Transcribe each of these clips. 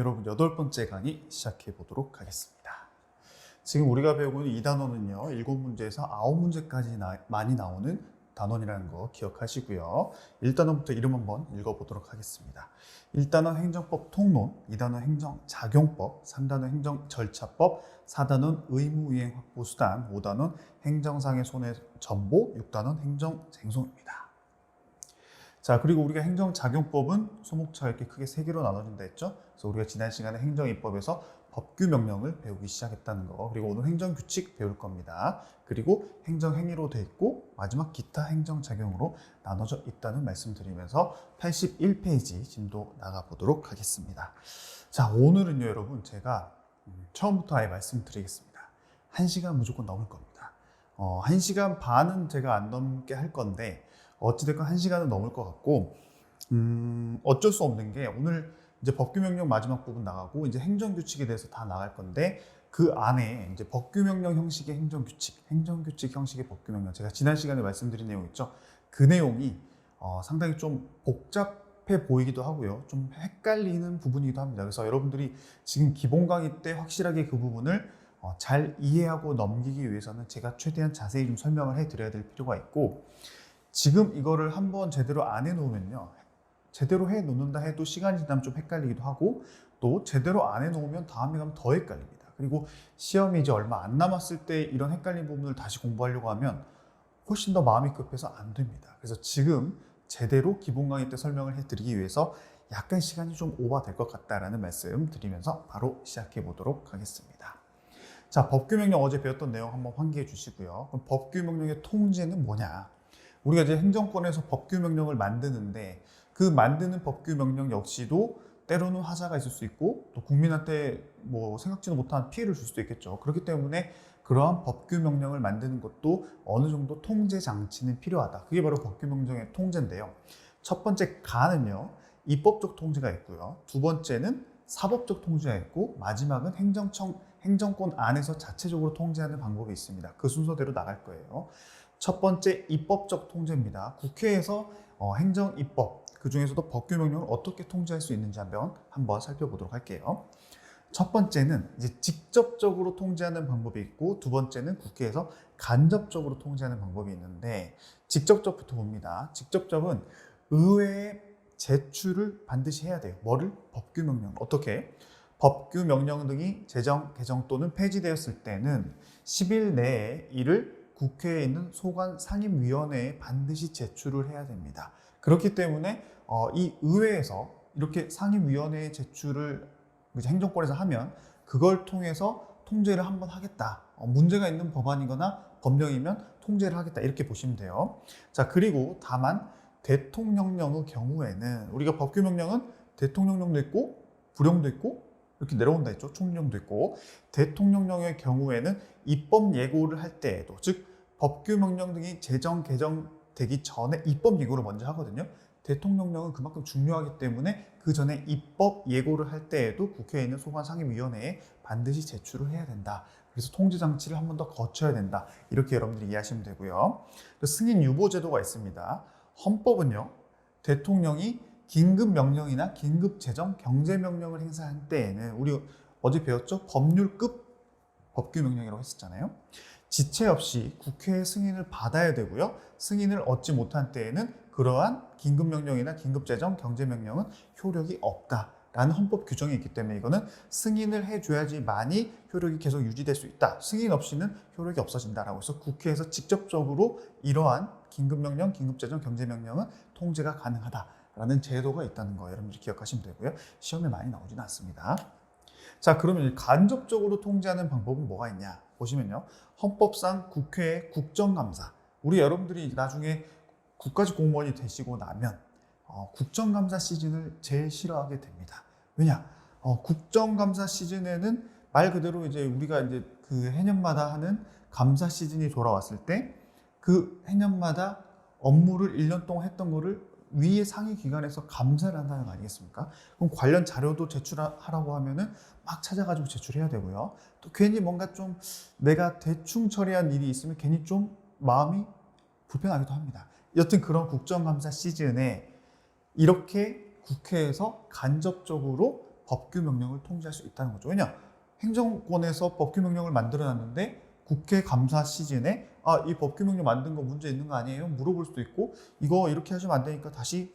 여러분 8번째 강의 시작해 보도록 하겠습니다. 지금 우리가 배우고 있는 이 단원은요, 7문제에서 9문제까지 많이 나오는 단원이라는 거 기억하시고요. 1단원부터 이름 한번 읽어보도록 하겠습니다. 1단원 행정법 통론, 2단원 행정작용법, 3단원 행정절차법, 4단원 의무이행 확보수단, 5단원 행정상의 손해전보, 6단원 행정쟁송입니다. 자, 그리고 우리가 행정작용법은 소목차 이렇게 크게 3개로 나눠진다 했죠. 그래서 우리가 지난 시간에 행정입법에서 법규명령을 배우기 시작했다는 거, 그리고 오늘 행정규칙 배울 겁니다. 그리고 행정행위로 돼 있고 마지막 기타 행정작용으로 나눠져 있다는 말씀드리면서 81페이지 진도 나가보도록 하겠습니다. 자, 오늘은요 여러분, 제가 처음부터 아예 말씀드리겠습니다. 1시간 무조건 넘을 겁니다. 1시간 반은 제가 안 넘게 할 건데 어찌됐건 1시간은 넘을 것 같고, 어쩔 수 없는 게 오늘 이제 법규명령 마지막 부분 나가고 이제 행정규칙에 대해서 다 나갈 건데, 그 안에 이제 법규명령 형식의 행정규칙, 행정규칙 형식의 법규명령, 제가 지난 시간에 말씀드린 내용 있죠. 그 내용이 상당히 좀 복잡해 보이기도 하고요. 좀 헷갈리는 부분이기도 합니다. 그래서 여러분들이 지금 기본 강의 때 확실하게 그 부분을 잘 이해하고 넘기기 위해서는 제가 최대한 자세히 좀 설명을 해드려야 될 필요가 있고, 지금 이거를 한번 제대로 안 해놓으면요, 제대로 해놓는다 해도 시간이 지나면 좀 헷갈리기도 하고, 또 제대로 안 해놓으면 다음에 가면 더 헷갈립니다. 그리고 시험이 이제 얼마 안 남았을 때 이런 헷갈린 부분을 다시 공부하려고 하면 훨씬 더 마음이 급해서 안 됩니다. 그래서 지금 제대로 기본 강의 때 설명을 해드리기 위해서 약간 시간이 좀 오버될 것 같다라는 말씀 드리면서 바로 시작해 보도록 하겠습니다. 자, 법규명령 어제 배웠던 내용 한번 환기해 주시고요. 그럼 법규명령의 통제는 뭐냐? 우리가 이제 행정권에서 법규명령을 만드는데, 그 만드는 법규명령 역시도 때로는 하자가 있을 수 있고, 또 국민한테 뭐 생각지도 못한 피해를 줄 수도 있겠죠. 그렇기 때문에 그러한 법규명령을 만드는 것도 어느 정도 통제 장치는 필요하다. 그게 바로 법규명령의 통제인데요. 첫 번째 가는요, 입법적 통제가 있고요. 두 번째는 사법적 통제가 있고, 마지막은 행정권 안에서 자체적으로 통제하는 방법이 있습니다. 그 순서대로 나갈 거예요. 첫 번째 입법적 통제입니다. 국회에서 행정입법, 그 중에서도 법규명령을 어떻게 통제할 수 있는지 한번 살펴보도록 할게요. 첫 번째는 이제 직접적으로 통제하는 방법이 있고, 두 번째는 국회에서 간접적으로 통제하는 방법이 있는데, 직접적부터 봅니다. 직접적은 의회에 제출을 반드시 해야 돼요. 뭐를? 법규명령. 어떻게? 법규명령 등이 제정, 개정 또는 폐지되었을 때는 10일 내에 이를 국회에 있는 소관 상임위원회에 반드시 제출을 해야 됩니다. 그렇기 때문에 이 의회에서 이렇게 상임위원회에 제출을 행정권에서 하면 그걸 통해서 통제를 한번 하겠다. 문제가 있는 법안이거나 법령이면 통제를 하겠다. 이렇게 보시면 돼요. 자, 그리고 다만 대통령령의 경우에는, 우리가 법규명령은 대통령령도 있고 부령도 있고 이렇게 내려온다 했죠. 총령도 있고, 대통령령의 경우에는 입법 예고를 할 때에도, 즉 법규명령 등이 제정, 개정되기 전에 입법 예고를 먼저 하거든요. 대통령령은 그만큼 중요하기 때문에 그 전에 입법 예고를 할 때에도 국회에 있는 소관상임위원회에 반드시 제출을 해야 된다. 그래서 통제장치를 한 번 더 거쳐야 된다. 이렇게 여러분들이 이해하시면 되고요. 승인 유보 제도가 있습니다. 헌법은요, 대통령이 긴급명령이나 긴급제정, 경제명령을 행사할 때에는, 우리 어제 배웠죠? 법률급 법규명령이라고 했었잖아요. 지체 없이 국회의 승인을 받아야 되고요. 승인을 얻지 못한 때에는 그러한 긴급명령이나 긴급제정, 경제명령은 효력이 없다라는 헌법 규정이 있기 때문에 이거는 승인을 해줘야지만이 효력이 계속 유지될 수 있다. 승인 없이는 효력이 없어진다라고 해서 국회에서 직접적으로 이러한 긴급명령, 긴급제정, 경제명령은 통제가 가능하다라는 제도가 있다는 거 여러분들이 기억하시면 되고요. 시험에 많이 나오지는 않습니다. 자, 그러면 간접적으로 통제하는 방법은 뭐가 있냐 보시면요, 헌법상 국회의 국정감사, 우리 여러분들이 나중에 국가직 공무원이 되시고 나면 국정감사 시즌을 제일 싫어하게 됩니다. 왜냐? 국정감사 시즌에는 말 그대로 이제 우리가 이제 그 해년마다 하는 감사 시즌이 돌아왔을 때 그 해년마다 업무를 1년 동안 했던 거를 위의 상위 기관에서 감사를 한다는 거 아니겠습니까? 그럼 관련 자료도 제출하라고 하면은 막 찾아가지고 제출해야 되고요. 또 괜히 뭔가 좀 내가 대충 처리한 일이 있으면 괜히 좀 마음이 불편하기도 합니다. 여튼 그런 국정감사 시즌에 이렇게 국회에서 간접적으로 법규명령을 통지할 수 있다는 거죠. 왜냐? 행정권에서 법규명령을 만들어놨는데 국회 감사 시즌에 이 법규명령 만든 거 문제 있는 거 아니에요? 물어볼 수도 있고 이거 이렇게 하시면 안 되니까 다시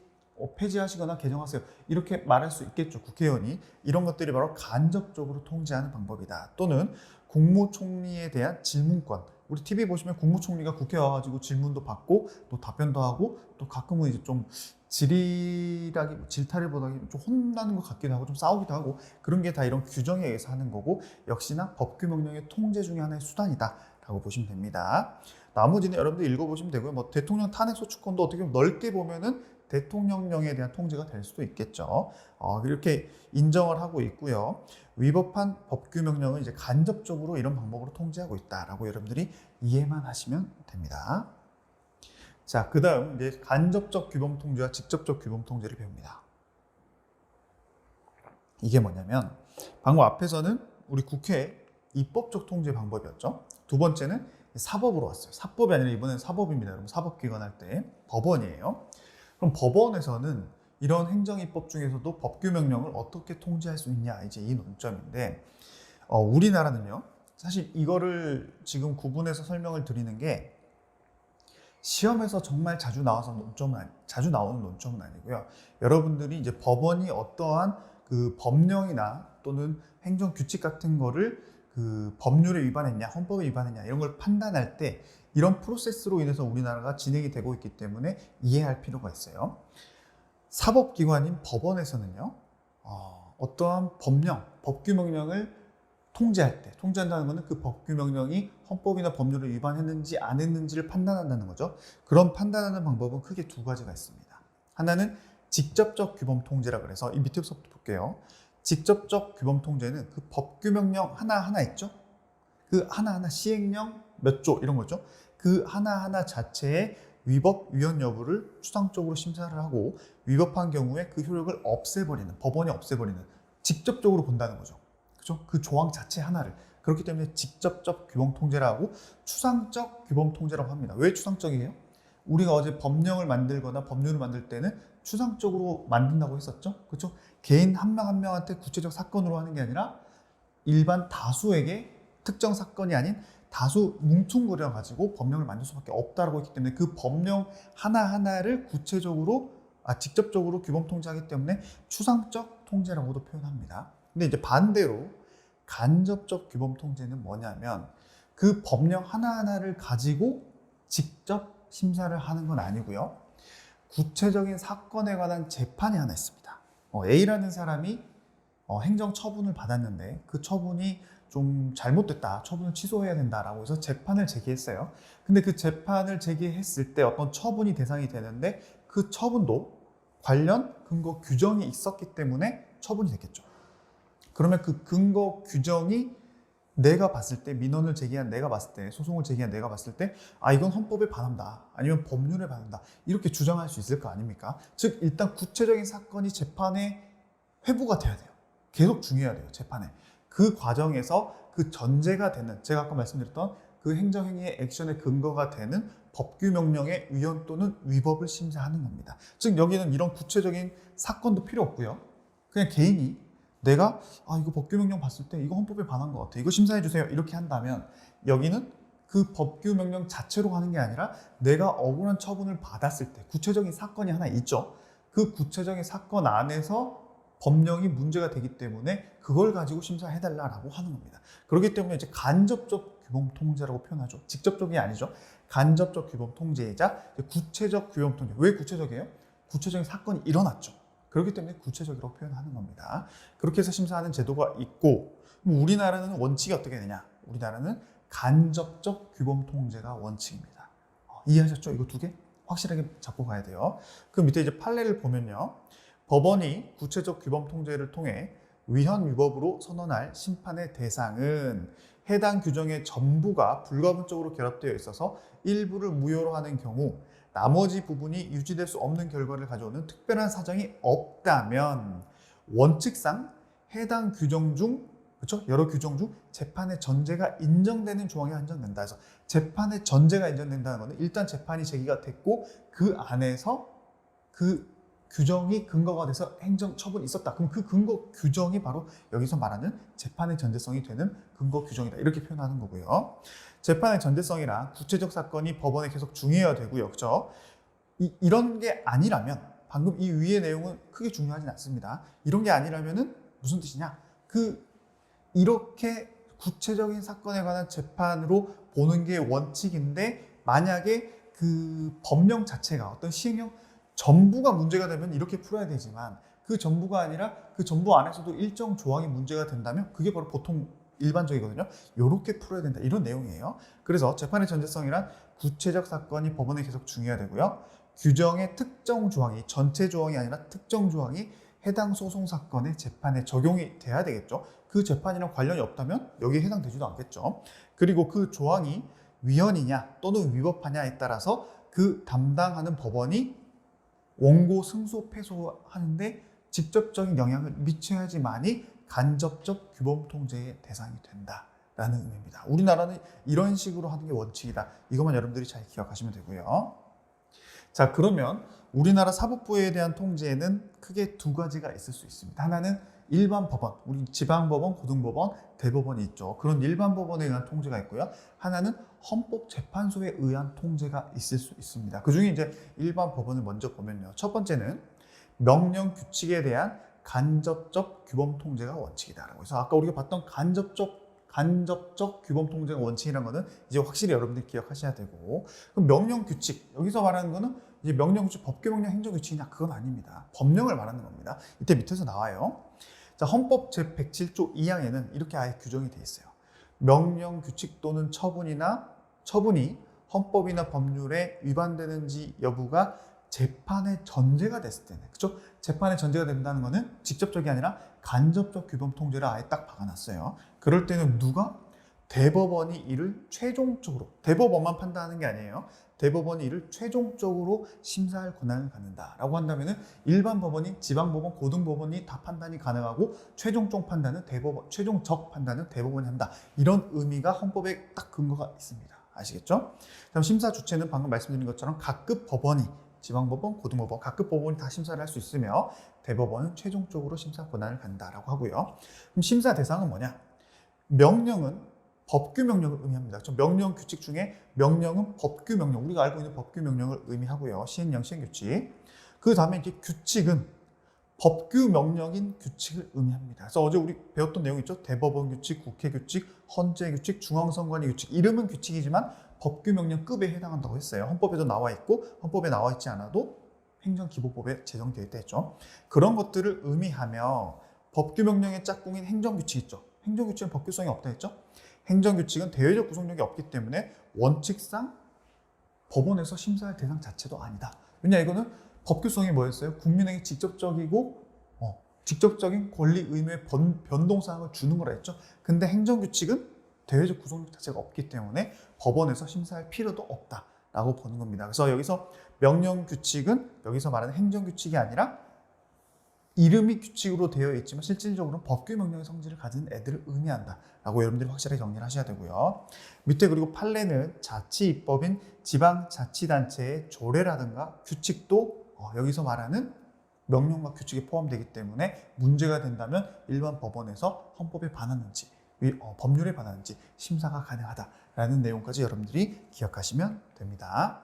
폐지하시거나 개정하세요. 이렇게 말할 수 있겠죠. 국회의원이. 이런 것들이 바로 간접적으로 통지하는 방법이다. 또는 국무총리에 대한 질문권. 우리 TV 보시면 국무총리가 국회에 와가지고 질문도 받고 또 답변도 하고 또 가끔은 이제 좀 질타를 보다기 좀 혼나는 것 같기도 하고 좀 싸우기도 하고 그런 게 다 이런 규정에 의해서 하는 거고 역시나 법규명령의 통제 중에 하나의 수단이다 라고 보시면 됩니다. 나머지는 여러분들 읽어보시면 되고요. 뭐 대통령 탄핵소추권도 어떻게 보면 넓게 보면은 대통령령에 대한 통제가 될 수도 있겠죠. 이렇게 인정을 하고 있고요. 위법한 법규명령은 이제 간접적으로 이런 방법으로 통제하고 있다라고 여러분들이 이해만 하시면 됩니다. 자, 그 다음 이제 간접적 규범 통제와 직접적 규범 통제를 배웁니다. 이게 뭐냐면 방금 앞에서는 우리 국회 입법적 통제 방법이었죠. 두 번째는 사법으로 왔어요. 사법이 아니라 이번엔 사법입니다. 여러분 사법기관 할 때 법원이에요. 그럼 법원에서는 이런 행정입법 중에서도 법규명령을 어떻게 통제할 수 있냐 이제 이 논점인데 우리나라는요. 사실 이거를 지금 구분해서 설명을 드리는 게 시험에서 정말 자주 나오는 논점은 아니고요. 여러분들이 이제 법원이 어떠한 그 법령이나 또는 행정규칙 같은 거를 그 법률에 위반했냐, 헌법에 위반했냐 이런 걸 판단할 때 이런 프로세스로 인해서 우리나라가 진행이 되고 있기 때문에 이해할 필요가 있어요. 사법기관인 법원에서는요, 어떠한 법령, 법규명령을 통제할 때, 통제한다는 것은 그 법규명령이 헌법이나 법률을 위반했는지 안 했는지를 판단한다는 거죠. 그런 판단하는 방법은 크게 두 가지가 있습니다. 하나는 직접적 규범 통제라 그래서 이 밑에서부터 볼게요. 직접적 규범 통제는 그 법규명령 하나하나 있죠? 그 하나하나 시행령 몇 조 이런 거죠. 그 하나하나 자체의 위법, 위헌 여부를 추상적으로 심사를 하고 위법한 경우에 그 효력을 없애버리는, 법원이 없애버리는, 직접적으로 본다는 거죠. 그죠? 그 조항 자체 하나를. 그렇기 때문에 직접적 규범 통제라고 추상적 규범 통제라고 합니다. 왜 추상적이에요? 우리가 어제 법령을 만들거나 법률을 만들 때는 추상적으로 만든다고 했었죠. 그렇죠? 개인 한 명 한 명한테 구체적 사건으로 하는 게 아니라 일반 다수에게 특정 사건이 아닌 다수 뭉퉁거려 가지고 법령을 만들 수밖에 없다라고 했기 때문에 그 법령 하나하나를 직접적으로 규범 통제하기 때문에 추상적 통제라고도 표현합니다. 근데 이제 반대로 간접적 규범 통제는 뭐냐면 그 법령 하나하나를 가지고 직접 심사를 하는 건 아니고요. 구체적인 사건에 관한 재판이 하나 있습니다. A라는 사람이 행정 처분을 받았는데 그 처분이 좀 잘못됐다, 처분을 취소해야 된다라고 해서 재판을 제기했어요. 근데 그 재판을 제기했을 때 어떤 처분이 대상이 되는데 그 처분도 관련 근거 규정이 있었기 때문에 처분이 됐겠죠. 그러면 그 근거 규정이 내가 봤을 때, 민원을 제기한 내가 봤을 때, 소송을 제기한 내가 봤을 때 이건 헌법에 반한다, 아니면 법률에 반한다 이렇게 주장할 수 있을 거 아닙니까? 즉 일단 구체적인 사건이 재판에 회부가 돼야 돼요. 계속 중요해야 돼요. 재판에. 그 과정에서 그 전제가 되는, 제가 아까 말씀드렸던 그 행정행위의 액션의 근거가 되는 법규명령의 위헌 또는 위법을 심사하는 겁니다. 즉 여기는 이런 구체적인 사건도 필요 없고요. 그냥 개인이 내가 이거 법규명령 봤을 때 이거 헌법에 반한 것 같아, 이거 심사해 주세요 이렇게 한다면 여기는 그 법규명령 자체로 하는 게 아니라 내가 억울한 처분을 받았을 때 구체적인 사건이 하나 있죠. 그 구체적인 사건 안에서 법령이 문제가 되기 때문에 그걸 가지고 심사해달라고 하는 겁니다. 그렇기 때문에 이제 간접적 규범 통제라고 표현하죠. 직접적이 아니죠. 간접적 규범 통제이자 구체적 규범 통제. 왜 구체적이에요? 구체적인 사건이 일어났죠. 그렇기 때문에 구체적으로 표현하는 겁니다. 그렇게 해서 심사하는 제도가 있고, 우리나라는 원칙이 어떻게 되냐? 우리나라는 간접적 규범 통제가 원칙입니다. 이해하셨죠? 이거 두 개 확실하게 잡고 가야 돼요. 그 밑에 이제 판례를 보면요. 법원이 구체적 규범 통제를 통해 위헌 위법으로 선언할 심판의 대상은 해당 규정의 전부가 불가분적으로 결합되어 있어서 일부를 무효로 하는 경우 나머지 부분이 유지될 수 없는 결과를 가져오는 특별한 사정이 없다면 원칙상 해당 규정 중, 그렇죠? 여러 규정 중 재판의 전제가 인정되는 조항에 한정된다. 해서 재판의 전제가 인정된다는 것은 일단 재판이 제기가 됐고 그 안에서 그 규정이 근거가 돼서 행정처분이 있었다. 그럼 그 근거 규정이 바로 여기서 말하는 재판의 전제성이 되는 근거 규정이다. 이렇게 표현하는 거고요. 재판의 전제성이란 구체적 사건이 법원에 계속 중요해야 되고요. 그렇죠? 이런 게 아니라면 방금 이 위의 내용은 크게 중요하진 않습니다. 이런 게 아니라면은 무슨 뜻이냐? 이렇게 구체적인 사건에 관한 재판으로 보는 게 원칙인데 만약에 그 법령 자체가 어떤 시행령 전부가 문제가 되면 이렇게 풀어야 되지만 그 전부가 아니라 그 전부 안에서도 일정 조항이 문제가 된다면 그게 바로 보통 일반적이거든요. 이렇게 풀어야 된다. 이런 내용이에요. 그래서 재판의 전제성이란 구체적 사건이 법원에 계속 중요해야 되고요. 규정의 특정 조항이 전체 조항이 아니라 특정 조항이 해당 소송 사건의 재판에 적용이 돼야 되겠죠. 그 재판이랑 관련이 없다면 여기에 해당되지도 않겠죠. 그리고 그 조항이 위헌이냐 또는 위법하냐에 따라서 그 담당하는 법원이 원고 승소 패소하는데 직접적인 영향을 미쳐야지만이 간접적 규범 통제의 대상이 된다라는 의미입니다. 우리나라는 이런 식으로 하는 게 원칙이다. 이것만 여러분들이 잘 기억하시면 되고요. 자, 그러면 우리나라 사법부에 대한 통제에는 크게 두 가지가 있을 수 있습니다. 하나는 일반 법원, 우리 지방법원, 고등법원, 대법원이 있죠. 그런 일반 법원에 의한 통제가 있고요. 하나는 헌법재판소에 의한 통제가 있을 수 있습니다. 그 중에 이제 일반 법원을 먼저 보면요. 첫 번째는 명령 규칙에 대한 간접적 규범 통제가 원칙이다라고 해서 아까 우리가 봤던 간접적 규범 통제가 원칙이라는 거는 이제 확실히 여러분들이 기억하셔야 되고, 그럼 명령 규칙, 여기서 말하는 거는 이제 명령 규칙, 법규 명령 행정 규칙이냐? 그건 아닙니다. 법령을 말하는 겁니다. 이때 밑에서 나와요. 자, 헌법 제107조 2항에는 이렇게 아예 규정이 돼 있어요. 명령 규칙 또는 처분이 헌법이나 법률에 위반되는지 여부가 재판의 전제가 됐을 때는, 그렇죠? 재판의 전제가 된다는 것은 직접적이 아니라 간접적 규범 통제를 아예 딱 박아놨어요. 그럴 때는 누가? 대법원이 이를 최종적으로, 대법원만 판단하는 게 아니에요. 대법원이 이를 최종적으로 심사할 권한을 갖는다라고 한다면은 일반 법원이, 지방법원, 고등법원이 다 판단이 가능하고 최종적 판단은 대법원이 한다. 이런 의미가 헌법에 딱 근거가 있습니다. 아시겠죠? 다음 심사 주체는 방금 말씀드린 것처럼 각급 법원이, 지방법원, 고등법원, 각급 법원이 다 심사를 할 수 있으며 대법원은 최종적으로 심사 권한을 갖는다라고 하고요. 그럼 심사 대상은 뭐냐? 명령은 법규 명령을 의미합니다. 명령 규칙 중에 명령은 법규 명령, 우리가 알고 있는 법규 명령을 의미하고요. 시행령, 시행규칙. 그 다음에 이제 규칙은 법규 명령인 규칙을 의미합니다. 그래서 어제 우리 배웠던 내용 있죠? 대법원 규칙, 국회 규칙, 헌재 규칙, 중앙선관위 규칙. 이름은 규칙이지만 법규 명령급에 해당한다고 했어요. 헌법에도 나와 있고 헌법에 나와 있지 않아도 행정기본법에 제정되어 있다 했죠. 그런 것들을 의미하며 법규 명령의 짝꿍인 행정규칙 있죠. 행정규칙은 법규성이 없다 했죠. 행정규칙은 대외적 구속력이 없기 때문에 원칙상 법원에서 심사할 대상 자체도 아니다. 왜냐, 이거는 법규성이 뭐였어요? 국민에게 직접적인 권리 의무의 변동사항을 주는 거라 했죠. 근데 행정규칙은 대외적 구속력 자체가 없기 때문에 법원에서 심사할 필요도 없다라고 보는 겁니다. 그래서 여기서 명령규칙은 여기서 말하는 행정규칙이 아니라 이름이 규칙으로 되어 있지만 실질적으로 법규 명령의 성질을 가진 애들을 의미한다라고 여러분들이 확실하게 정리를 하셔야 되고요. 밑에 그리고 판례는 자치입법인 지방자치단체의 조례라든가 규칙도 여기서 말하는 명령과 규칙에 포함되기 때문에 문제가 된다면 일반 법원에서 헌법에 반하는지 법률에 반하는지 심사가 가능하다라는 내용까지 여러분들이 기억하시면 됩니다.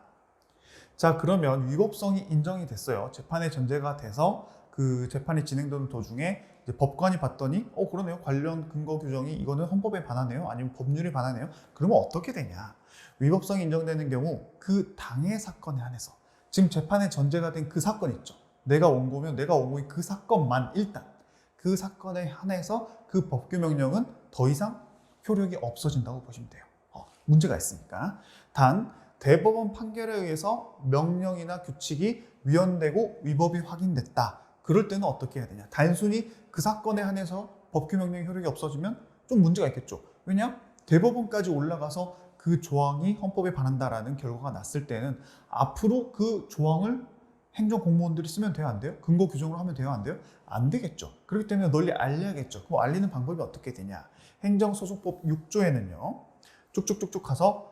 자, 그러면 위법성이 인정이 됐어요. 재판의 전제가 돼서 그 재판이 진행되는 도중에 이제 법관이 봤더니 그러네요. 관련 근거 규정이 이거는 헌법에 반하네요. 아니면 법률에 반하네요. 그러면 어떻게 되냐? 위법성이 인정되는 경우 그 당해 사건에 한해서 지금 재판의 전제가 된 그 사건 있죠. 내가 원고면 내가 원고인 그 사건만 일단 그 사건에 한해서 그 법규 명령은 더 이상 효력이 없어진다고 보시면 돼요. 문제가 있으니까. 단 대법원 판결에 의해서 명령이나 규칙이 위헌되고 위법이 확인됐다. 그럴 때는 어떻게 해야 되냐? 단순히 그 사건에 한해서 법규 명령의 효력이 없어지면 좀 문제가 있겠죠. 왜냐? 대법원까지 올라가서 그 조항이 헌법에 반한다라는 결과가 났을 때는 앞으로 그 조항을 행정 공무원들이 쓰면 돼요, 안 돼요? 근거 규정으로 하면 돼요, 안 돼요? 안 되겠죠. 그렇기 때문에 널리 알려야겠죠. 그럼 알리는 방법이 어떻게 되냐? 행정소송법 6조에는요. 쭉쭉쭉쭉 가서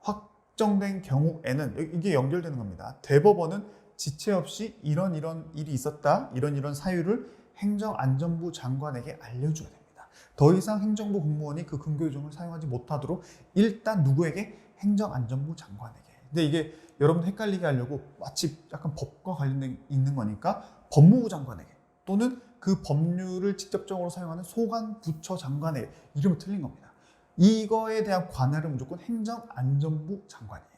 확정된 경우에는 이게 연결되는 겁니다. 대법원은 지체 없이 이런 일이 있었다, 이런 사유를 행정안전부 장관에게 알려줘야 됩니다. 더 이상 행정부 공무원이 그 근거 규정을 사용하지 못하도록 일단 누구에게? 행정안전부 장관에게. 근데 이게 여러분 헷갈리게 하려고 마치 약간 법과 관련된 있는 거니까 법무부 장관에게 또는 그 법률을 직접적으로 사용하는 소관부처 장관에게, 이름이 틀린 겁니다. 이거에 대한 관할은 무조건 행정안전부 장관이에요.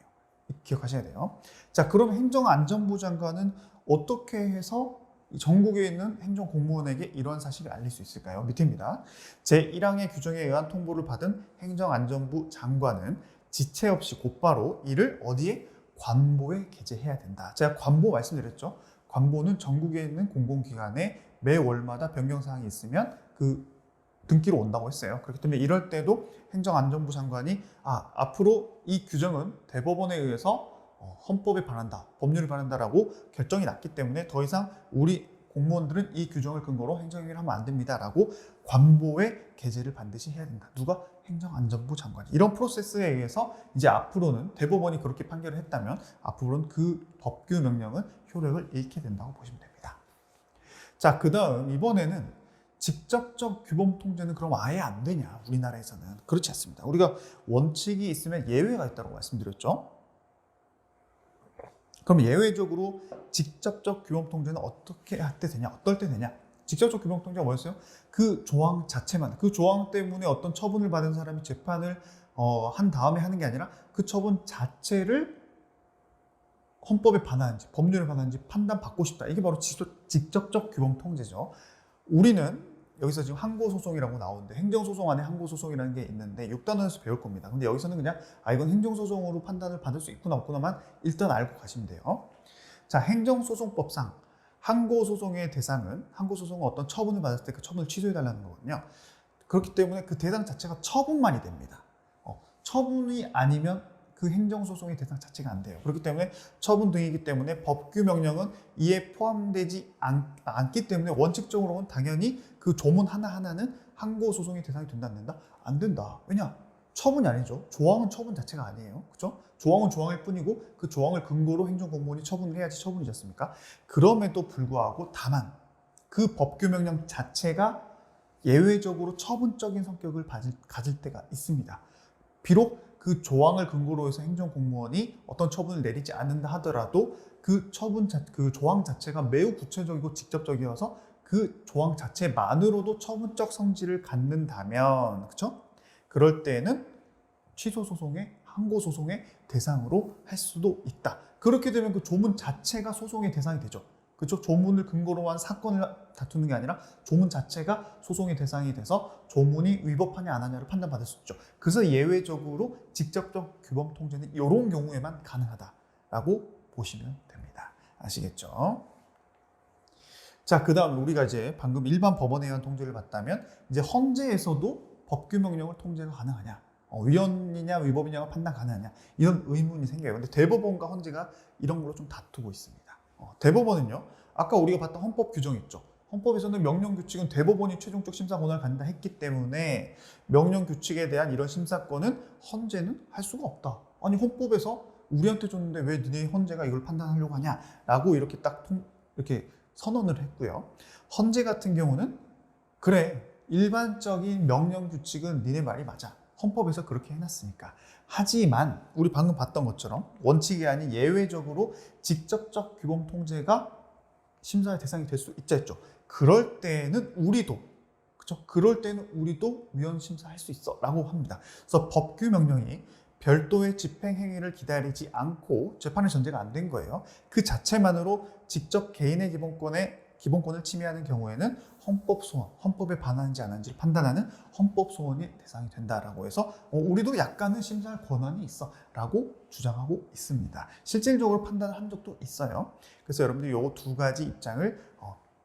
기억하셔야 돼요. 자, 그럼 행정안전부 장관은 어떻게 해서 전국에 있는 행정공무원에게 이러한 사실을 알릴 수 있을까요? 밑입니다. 제1항의 규정에 의한 통보를 받은 행정안전부 장관은 지체 없이 곧바로 이를 어디에? 관보에 게재해야 된다. 제가 관보 말씀드렸죠. 관보는 전국에 있는 공공기관에 매 월마다 변경사항이 있으면 그 등기로 온다고 했어요. 그렇기 때문에 이럴 때도 행정안전부 장관이 앞으로 이 규정은 대법원에 의해서 헌법에 반한다, 법률에 반한다라고 결정이 났기 때문에 더 이상 우리 공무원들은 이 규정을 근거로 행정행위를 하면 안 됩니다라고 관보에 게재를 반드시 해야 된다. 누가? 행정안전부 장관이. 이런 프로세스에 의해서 이제 앞으로는 대법원이 그렇게 판결을 했다면 앞으로는 그 법규 명령은 효력을 잃게 된다고 보시면 됩니다. 자, 그 다음 이번에는 직접적 규범 통제는 그럼 아예 안 되냐? 우리나라에서는 그렇지 않습니다. 우리가 원칙이 있으면 예외가 있다고 말씀드렸죠. 그럼 예외적으로 직접적 규범 통제는 어떻게 할 때 되냐? 어떨 때 되냐? 직접적 규범 통제가 뭐였어요? 그 조항 자체만, 그 조항 때문에 어떤 처분을 받은 사람이 재판을 한 다음에 하는 게 아니라 그 처분 자체를 헌법에 반하는지 법률에 반하는지 판단받고 싶다. 이게 바로 직접적 규범 통제죠. 우리는 여기서 지금 항고소송이라고 나오는데 행정소송 안에 항고소송이라는 게 있는데 6단원에서 배울 겁니다. 근데 여기서는 그냥 이건 행정소송으로 판단을 받을 수 있구나 없구나만 일단 알고 가시면 돼요. 자, 행정소송법상 항고소송의 대상은, 항고소송은 어떤 처분을 받았을 때 그 처분을 취소해달라는 거거든요. 그렇기 때문에 그 대상 자체가 처분만이 됩니다. 처분이 아니면 그 행정소송의 대상 자체가 안 돼요. 그렇기 때문에 처분 등이기 때문에 법규 명령은 이에 포함되지 않기 때문에 원칙적으로는 당연히 그 조문 하나하나는 항고소송의 대상이 된다 안 된다? 안 된다. 왜냐? 처분이 아니죠. 조항은 처분 자체가 아니에요. 그렇죠? 조항은 조항일 뿐이고 그 조항을 근거로 행정공무원이 처분을 해야지 처분이지 않습니까? 그럼에도 불구하고 다만 그 법규 명령 자체가 예외적으로 처분적인 성격을 가질 때가 있습니다. 비록 그 조항을 근거로 해서 행정공무원이 어떤 처분을 내리지 않는다 하더라도 그 조항 자체가 매우 구체적이고 직접적이어서 그 조항 자체만으로도 처분적 성질을 갖는다면, 그렇죠? 그럴 때는 취소 소송의 항고 소송의 대상으로 할 수도 있다. 그렇게 되면 그 조문 자체가 소송의 대상이 되죠. 그쪽 조문을 근거로 한 사건을 다투는 게 아니라 조문 자체가 소송의 대상이 돼서 조문이 위법하냐 안 하냐를 판단받을 수 있죠. 그래서 예외적으로 직접적 규범 통제는 이런 경우에만 가능하다라고 보시면 됩니다. 아시겠죠? 자, 그 다음 우리가 이제 방금 일반 법원에 의한 통제를 봤다면 이제 헌재에서도 법규 명령을 통제가 가능하냐? 위헌이냐 위법이냐가 판단 가능하냐? 이런 의문이 생겨요. 근데 대법원과 헌재가 이런 걸로 좀 다투고 있습니다. 대법원은요, 아까 우리가 봤던 헌법 규정 있죠. 헌법에서는 명령규칙은 대법원이 최종적 심사 권한을 갖는다 했기 때문에 명령규칙에 대한 이런 심사권은 헌재는 할 수가 없다. 아니 헌법에서 우리한테 줬는데 왜 니네 헌재가 이걸 판단하려고 하냐? 라고 이렇게 이렇게 선언을 했고요. 헌재 같은 경우는 그래, 일반적인 명령규칙은 니네 말이 맞아. 헌법에서 그렇게 해놨으니까. 하지만 우리 방금 봤던 것처럼 원칙이 아닌 예외적으로 직접적 규범 통제가 심사의 대상이 될 수 있자 했죠. 그럴 때는 우리도, 그렇죠? 그럴 때는 우리도 위헌 심사할 수 있어라고 합니다. 그래서 법규 명령이 별도의 집행 행위를 기다리지 않고 재판의 전제가 안 된 거예요. 그 자체만으로 직접 개인의 기본권을 침해하는 경우에는 헌법소원, 헌법에 반하는지 안 하는지를 판단하는 헌법소원이 대상이 된다라고 해서 우리도 약간은 심사할 권한이 있어 라고 주장하고 있습니다. 실질적으로 판단을 한 적도 있어요. 그래서 여러분들 이 두 가지 입장을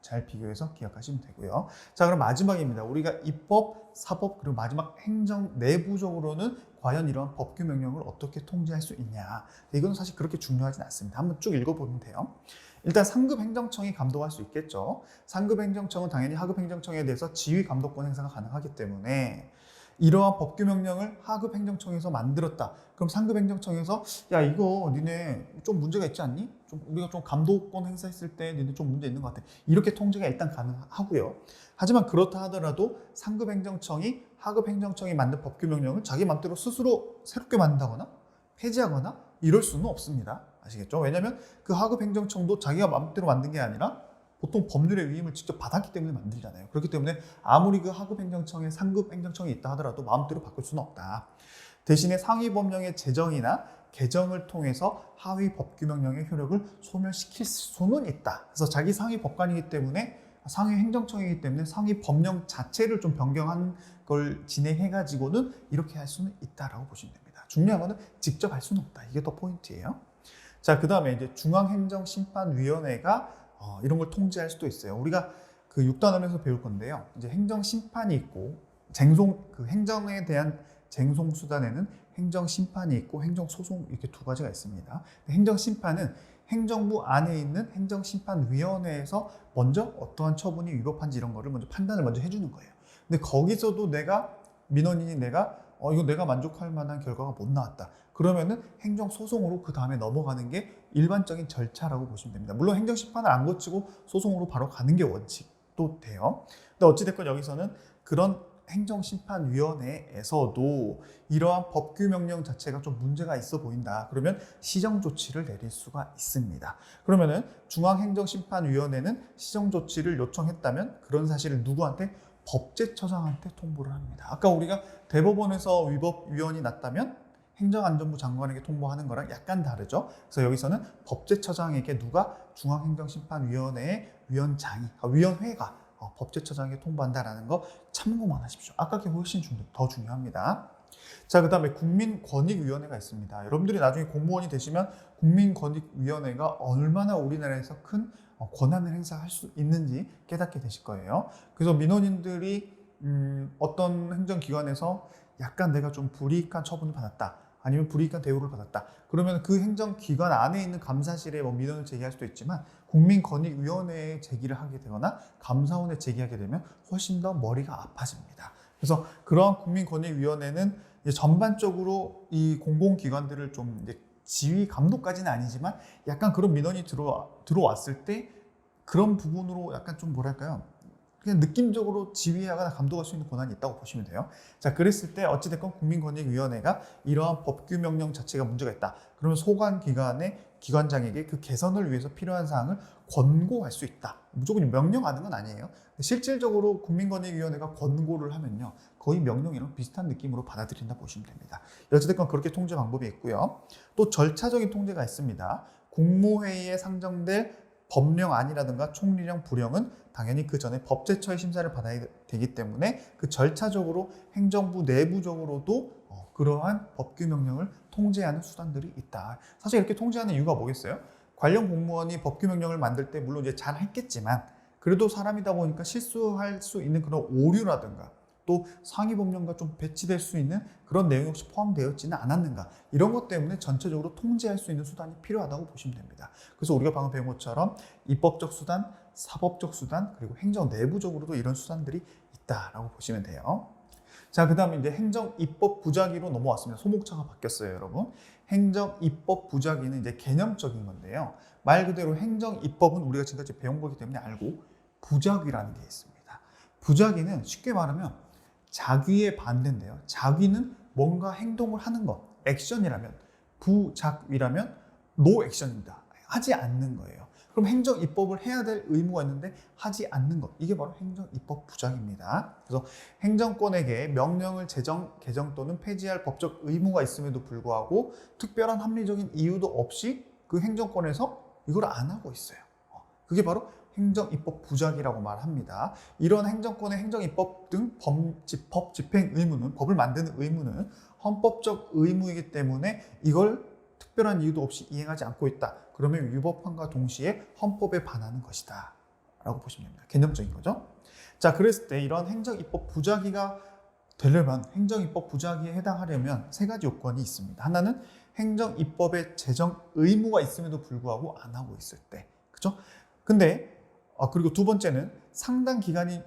잘 비교해서 기억하시면 되고요. 자, 그럼 마지막입니다. 우리가 입법, 사법, 그리고 마지막 행정 내부적으로는 과연 이런 법규 명령을 어떻게 통제할 수 있냐. 이건 사실 그렇게 중요하진 않습니다. 한번 쭉 읽어보면 돼요. 일단 상급 행정청이 감독할 수 있겠죠. 상급 행정청은 당연히 하급 행정청에 대해서 지휘 감독권 행사가 가능하기 때문에 이러한 법규명령을 하급 행정청에서 만들었다. 그럼 상급 행정청에서 야 이거 니네 좀 문제가 있지 않니? 좀 우리가 좀 감독권 행사했을 때 니네 좀 문제 있는 것 같아. 이렇게 통제가 일단 가능하고요. 하지만 그렇다 하더라도 상급 행정청이 하급 행정청이 만든 법규명령을 자기 맘대로 스스로 새롭게 만든다거나 폐지하거나 이럴 수는 없습니다. 아시겠죠? 왜냐하면 그 하급 행정청도 자기가 맘대로 만든 게 아니라 보통 법률의 위임을 직접 받았기 때문에 만들잖아요. 그렇기 때문에 아무리 그 하급 행정청에 상급 행정청이 있다 하더라도 마음대로 바꿀 수는 없다. 대신에 상위 법령의 제정이나 개정을 통해서 하위 법규명령의 효력을 소멸시킬 수는 있다. 그래서 자기 상위 법관이기 때문에 상위 행정청이기 때문에 상위 법령 자체를 좀 변경한 걸 진행해가지고는 이렇게 할 수는 있다라고 보시면 됩니다. 중요한 거는 직접 할 수는 없다. 이게 더 포인트예요. 자, 그 다음에 이제 중앙행정심판위원회가 이런 걸 통제할 수도 있어요. 우리가 그 6단원에서 배울 건데요. 이제 행정심판이 있고 그 행정에 대한 쟁송수단에는 행정심판이 있고 행정소송 이렇게 두 가지가 있습니다. 행정심판은 행정부 안에 있는 행정심판위원회에서 먼저 어떠한 처분이 위법한지 이런 거를 먼저 판단을 먼저 해주는 거예요. 근데 거기서도 민원인이 이거 내가 만족할 만한 결과가 못 나왔다. 그러면은 행정소송으로 그 다음에 넘어가는 게 일반적인 절차라고 보시면 됩니다. 물론 행정심판을 안 거치고 소송으로 바로 가는 게 원칙도 돼요. 근데 어찌됐건 여기서는 그런 행정심판위원회에서도 이러한 법규명령 자체가 좀 문제가 있어 보인다. 그러면 시정조치를 내릴 수가 있습니다. 그러면은 중앙행정심판위원회는 시정조치를 요청했다면 그런 사실을 누구한테? 법제처장한테 통보를 합니다. 아까 우리가 대법원에서 위법위원이 났다면 행정안전부 장관에게 통보하는 거랑 약간 다르죠. 그래서 여기서는 법제처장에게 누가? 중앙행정심판위원회의 위원회가 법제처장에게 통보한다라는 거 참고만 하십시오. 아까 게 훨씬 더 중요합니다. 자, 그 다음에 국민권익위원회가 있습니다. 여러분들이 나중에 공무원이 되시면 국민권익위원회가 얼마나 우리나라에서 큰 권한을 행사할 수 있는지 깨닫게 되실 거예요. 그래서 민원인들이 어떤 행정기관에서 약간 내가 좀 불이익한 처분을 받았다. 아니면 불이익한 대우를 받았다. 그러면 그 행정기관 안에 있는 감사실에 민원을 제기할 수도 있지만 국민권익위원회에 제기를 하게 되거나 감사원에 제기하게 되면 훨씬 더 머리가 아파집니다. 그래서 그러한 국민권익위원회는 전반적으로 이 공공기관들을 좀 이제 지휘 감독까지는 아니지만 약간 그런 민원이 들어왔을 때 그런 부분으로 약간 좀 뭐랄까요? 그냥 느낌적으로 지휘하거나 감독할 수 있는 권한이 있다고 보시면 돼요. 자, 그랬을 때 어찌됐건 국민권익위원회가 이러한 법규명령 자체가 문제가 있다. 그러면 소관기관의 기관장에게 그 개선을 위해서 필요한 사항을 권고할 수 있다. 무조건 명령하는 건 아니에요. 실질적으로 국민권익위원회가 권고를 하면요. 거의 명령이랑 비슷한 느낌으로 받아들인다 보시면 됩니다. 어찌됐건 그렇게 통제 방법이 있고요. 또 절차적인 통제가 있습니다. 국무회의에 상정될 법령안이라든가 총리령, 부령은 당연히 그 전에 법제처의 심사를 받아야 되기 때문에 그 절차적으로 행정부 내부적으로도 그러한 법규명령을 통제하는 수단들이 있다. 사실 이렇게 통제하는 이유가 뭐겠어요? 관련 공무원이 법규명령을 만들 때 물론 이제 잘 했겠지만 그래도 사람이다 보니까 실수할 수 있는 그런 오류라든가 또 상위 법령과 좀 배치될 수 있는 그런 내용이 혹시 포함되어 있지는 않았는가 이런 것 때문에 전체적으로 통제할 수 있는 수단이 필요하다고 보시면 됩니다. 그래서 우리가 방금 배운 것처럼 입법적 수단, 사법적 수단 그리고 행정 내부적으로도 이런 수단들이 있다라고 보시면 돼요. 자, 그 다음에 이제 행정입법부작위로 넘어왔습니다. 소목차가 바뀌었어요, 여러분. 행정입법부작위는 이제 개념적인 건데요. 말 그대로 행정입법은 우리가 지금까지 배운 거기 때문에 알고 부작위라는 게 있습니다. 부작위는 쉽게 말하면 작위의 반대인데요. 작위는 뭔가 행동을 하는 것, 액션이라면, 부작위라면 노 액션입니다. 하지 않는 거예요. 그럼 행정입법을 해야 될 의무가 있는데 하지 않는 것, 이게 바로 행정입법 부작위입니다. 그래서 행정권에게 명령을 제정, 개정 또는 폐지할 법적 의무가 있음에도 불구하고 특별한 합리적인 이유도 없이 그 행정권에서 이걸 안 하고 있어요. 그게 바로 행정입법 부작위라고 말합니다. 이런 행정권의 행정입법 등 법 집행 의무는, 법을 만드는 의무는 헌법적 의무이기 때문에 이걸 특별한 이유도 없이 이행하지 않고 있다. 그러면 위법함과 동시에 헌법에 반하는 것이다 라고 보시면 됩니다. 개념적인 거죠. 자, 그랬을 때 이런 행정입법 부작위가 되려면, 행정입법 부작위에 해당하려면 세 가지 요건이 있습니다. 하나는 행정입법의 제정 의무가 있음에도 불구하고 안 하고 있을 때, 그죠? 근데 그리고 두 번째는 상당 기간이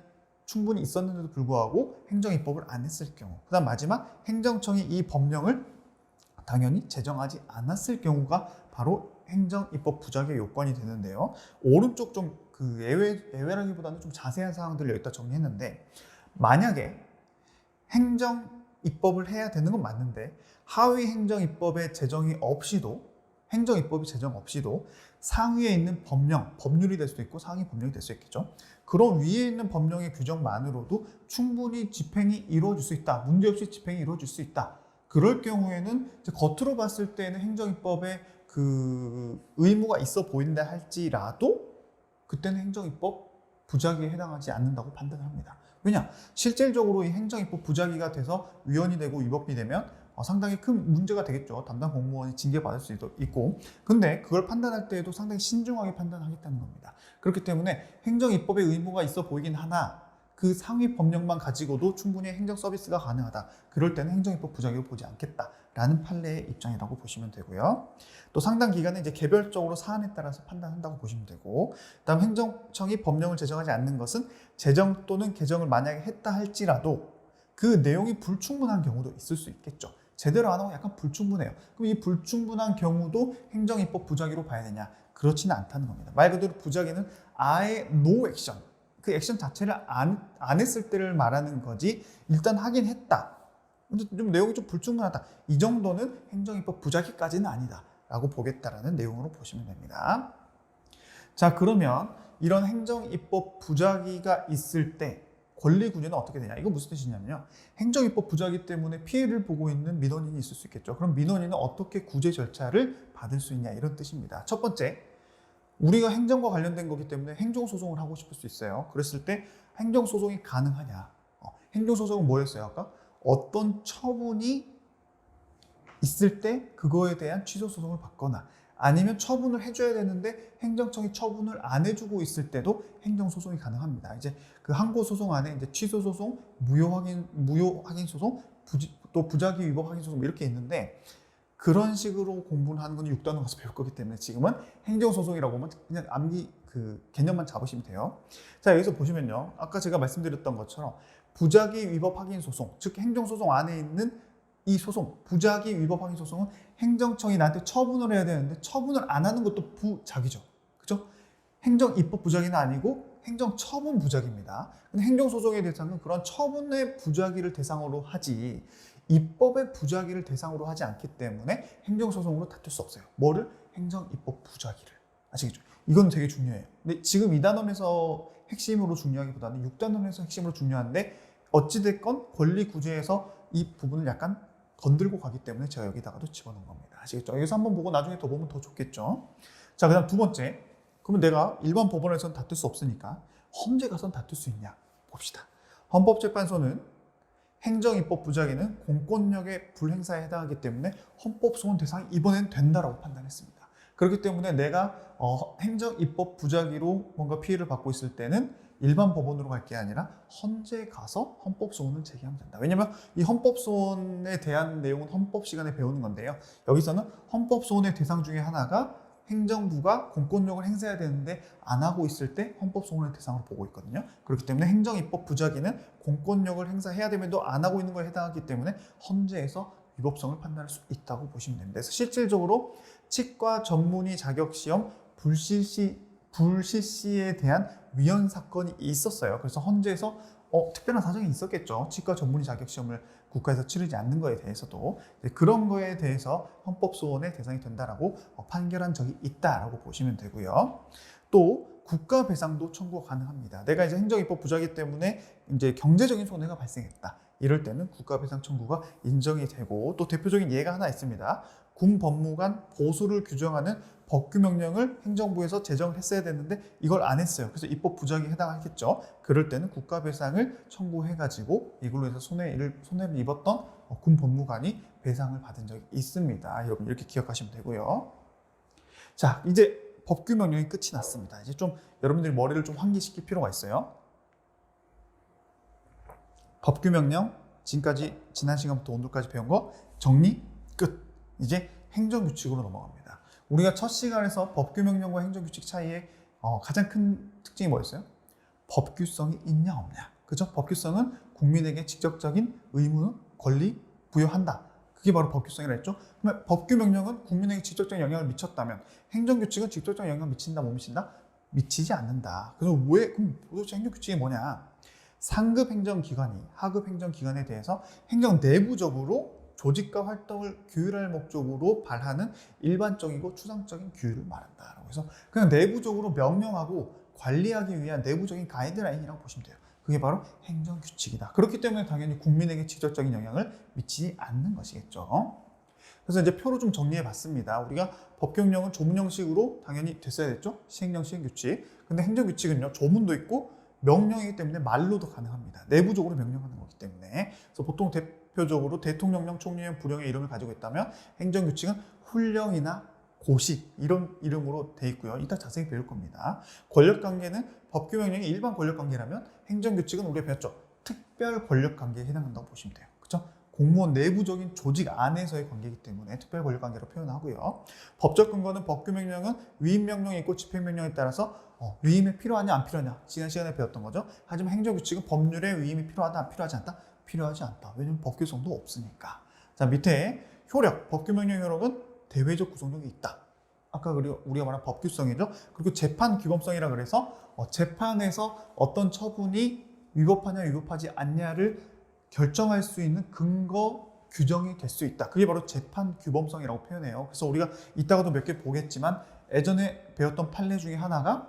충분히 있었는데도 불구하고 행정입법을 안 했을 경우, 그 다음 마지막 행정청이 이 법령을 당연히 제정하지 않았을 경우가 바로 행정입법 부작위의 요건이 되는데요. 오른쪽 좀 그 예외라기보다는 좀 자세한 사항들을 여기다 정리했는데, 만약에 행정입법을 해야 되는 건 맞는데 하위 행정입법의 제정이 없이도, 행정입법이 제정 없이도 상위에 있는 법률이 될 수도 있고 상위 법령이 될 수 있겠죠. 그런 위에 있는 법령의 규정만으로도 충분히 집행이 이루어질 수 있다. 문제없이 집행이 이루어질 수 있다. 그럴 경우에는 이제 겉으로 봤을 때는 행정입법에 그 의무가 있어 보인다 할지라도 그때는 행정입법 부작위에 해당하지 않는다고 판단을 합니다. 왜냐? 실질적으로 이 행정입법 부작위가 돼서 위헌이 되고 위법이 되면 상당히 큰 문제가 되겠죠. 담당 공무원이 징계받을 수도 있고. 근데 그걸 판단할 때에도 상당히 신중하게 판단하겠다는 겁니다. 그렇기 때문에 행정입법의 의무가 있어 보이긴 하나 그 상위 법령만 가지고도 충분히 행정 서비스가 가능하다. 그럴 때는 행정입법 부작위로 보지 않겠다라는 판례의 입장이라고 보시면 되고요. 또 상당 기간은 이제 개별적으로 사안에 따라서 판단한다고 보시면 되고, 그다음 행정청이 법령을 제정하지 않는 것은 제정 또는 개정을 만약에 했다 할지라도 그 내용이 불충분한 경우도 있을 수 있겠죠. 제대로 안 하고 약간 불충분해요. 그럼 이 불충분한 경우도 행정입법 부작위로 봐야 되냐? 그렇지는 않다는 겁니다. 말 그대로 부작위는 아예 no 액션, 그 액션 자체를 안 했을 때를 말하는 거지, 일단 하긴 했다, 근데 좀 내용이 좀 불충분하다, 이 정도는 행정입법 부작위까지는 아니다 라고 보겠다라는 내용으로 보시면 됩니다. 자, 그러면 이런 행정입법 부작위가 있을 때 권리구제는 어떻게 되냐? 이거 무슨 뜻이냐면요, 행정입법 부작위 때문에 피해를 보고 있는 민원인이 있을 수 있겠죠. 그럼 민원인은 어떻게 구제 절차를 받을 수 있냐, 이런 뜻입니다. 첫 번째, 우리가 행정과 관련된 거기 때문에 행정소송을 하고 싶을 수 있어요. 그랬을 때 행정소송이 가능하냐? 행정소송은 뭐였어요 아까? 어떤 처분이 있을 때 그거에 대한 취소소송을 받거나, 아니면 처분을 해줘야 되는데 행정청이 처분을 안 해주고 있을 때도 행정소송이 가능합니다. 이제 그 항고소송 안에 이제 취소소송, 무효확인소송, 또 부작위 위법 확인소송 이렇게 있는데, 그런 식으로 공부를 하는 건 6단원 가서 배울 거기 때문에 지금은 행정소송이라고 하면 그냥 암기 그 개념만 잡으시면 돼요. 자, 여기서 보시면요, 아까 제가 말씀드렸던 것처럼 부작위 위법 확인 소송, 즉 행정소송 안에 있는 이 소송, 부작위 위법 확인 소송은 행정청이 나한테 처분을 해야 되는데 처분을 안 하는 것도 부작위죠. 그죠? 행정입법 부작위는 아니고 행정처분 부작위입니다. 근데 행정소송의 대상은 그런 처분의 부작위를 대상으로 하지 입법의 부작위를 대상으로 하지 않기 때문에 행정소송으로 다툴 수 없어요. 뭐를? 행정입법 부작위를. 아시겠죠? 이건 되게 중요해요. 근데 지금 2단원에서 핵심으로 중요하기보다는 6단원에서 핵심으로 중요한데, 어찌됐건 권리구제에서 이 부분을 약간 건들고 가기 때문에 제가 여기다가도 집어넣은 겁니다. 아시겠죠? 여기서 한번 보고 나중에 더 보면 더 좋겠죠? 자, 그 다음 두 번째. 그러면 내가 일반 법원에서는 다툴 수 없으니까 헌재 가서는 다툴 수 있냐? 봅시다. 헌법재판소는 행정입법 부작위는 공권력의 불행사에 해당하기 때문에 헌법소원 대상이 이번엔 된다라고 판단했습니다. 그렇기 때문에 내가 행정입법 부작위로 뭔가 피해를 받고 있을 때는 일반 법원으로 갈 게 아니라 헌재에 가서 헌법소원을 제기하면 된다. 왜냐하면 이 헌법소원에 대한 내용은 헌법 시간에 배우는 건데요. 여기서는 헌법소원의 대상 중에 하나가 행정부가 공권력을 행사해야 되는데 안 하고 있을 때 헌법소원의 대상으로 보고 있거든요. 그렇기 때문에 행정입법 부작위는 공권력을 행사해야 됨에도 안 하고 있는 거에 해당하기 때문에 헌재에서 위법성을 판단할 수 있다고 보시면 됩니다. 그래서 실질적으로 치과 전문의 자격시험 불실시에 대한 위헌 사건이 있었어요. 그래서 헌재에서 특별한 사정이 있었겠죠. 치과 전문의 자격시험을 국가에서 치르지 않는 거에 대해서도 그런 거에 대해서 헌법소원의 대상이 된다라고 판결한 적이 있다라고 보시면 되고요. 또 국가배상도 청구가 가능합니다. 내가 이제 행정입법 부작위 때문에 이제 경제적인 손해가 발생했다. 이럴 때는 국가배상 청구가 인정이 되고, 또 대표적인 예가 하나 있습니다. 군법무관 보수를 규정하는 법규명령을 행정부에서 제정을 했어야 되는데 이걸 안 했어요. 그래서 입법 부작위에 해당하겠죠. 그럴 때는 국가배상을 청구해가지고 이걸로 해서 손해를 입었던 군법무관이 배상을 받은 적이 있습니다. 여러분 이렇게 기억하시면 되고요. 자, 이제 법규명령이 끝이 났습니다. 이제 좀 여러분들이 머리를 좀 환기시킬 필요가 있어요. 법규명령, 지금까지 지난 시간부터 오늘까지 배운 거 정리 끝. 이제 행정규칙으로 넘어갑니다. 우리가 첫 시간에서 법규명령과 행정규칙 차이의 가장 큰 특징이 뭐였어요? 법규성이 있냐 없냐. 그죠? 법규성은 국민에게 직접적인 의무, 권리 부여한다. 그게 바로 법규성이라 했죠. 그러면 법규명령은 국민에게 직접적인 영향을 미쳤다면 행정규칙은 직접적인 영향을 미친다, 못 미친다? 미치지 않는다. 그래서 왜, 그럼 도대체 행정규칙이 뭐냐? 상급 행정기관이 하급 행정기관에 대해서 행정 내부적으로 조직과 활동을 규율할 목적으로 발하는 일반적이고 추상적인 규율을 말한다. 그래서 그냥 내부적으로 명령하고 관리하기 위한 내부적인 가이드라인이라고 보시면 돼요. 그게 바로 행정규칙이다. 그렇기 때문에 당연히 국민에게 직접적인 영향을 미치지 않는 것이겠죠. 그래서 이제 표로 좀 정리해 봤습니다. 우리가 법규명령은 조문 형식으로 당연히 됐어야 됐죠. 시행령, 시행규칙. 근데 행정규칙은요, 조문도 있고 명령이기 때문에 말로도 가능합니다. 내부적으로 명령하는 거기 때문에. 그래서 보통 대표적으로 대통령령, 총리령, 부령의 이름을 가지고 있다면 행정규칙은 훈령이나 고시 이런 이름으로 돼 있고요. 이따 자세히 배울 겁니다. 권력관계는 법규명령이 일반 권력관계라면 행정규칙은 우리가 배웠죠. 특별 권력관계에 해당한다고 보시면 돼요. 그렇죠? 공무원 내부적인 조직 안에서의 관계이기 때문에 특별 권력관계로 표현하고요. 법적 근거는 법규명령은 위임명령이 있고 집행명령에 따라서 위임이 필요하냐 안 필요하냐 지난 시간에 배웠던 거죠. 하지만 행정규칙은 법률에 위임이 필요하다 안 필요하지 않다? 필요하지 않다. 왜냐하면 법규성도 없으니까. 자, 밑에 효력, 법규명령 효력은 대외적 구속력이 있다. 아까 우리가 말한 법규성이죠. 그리고 재판 규범성이라 그래서 재판에서 어떤 처분이 위법하냐 위법하지 않냐를 결정할 수 있는 근거 규정이 될 수 있다. 그게 바로 재판 규범성이라고 표현해요. 그래서 우리가 이따가도 몇 개 보겠지만 예전에 배웠던 판례 중에 하나가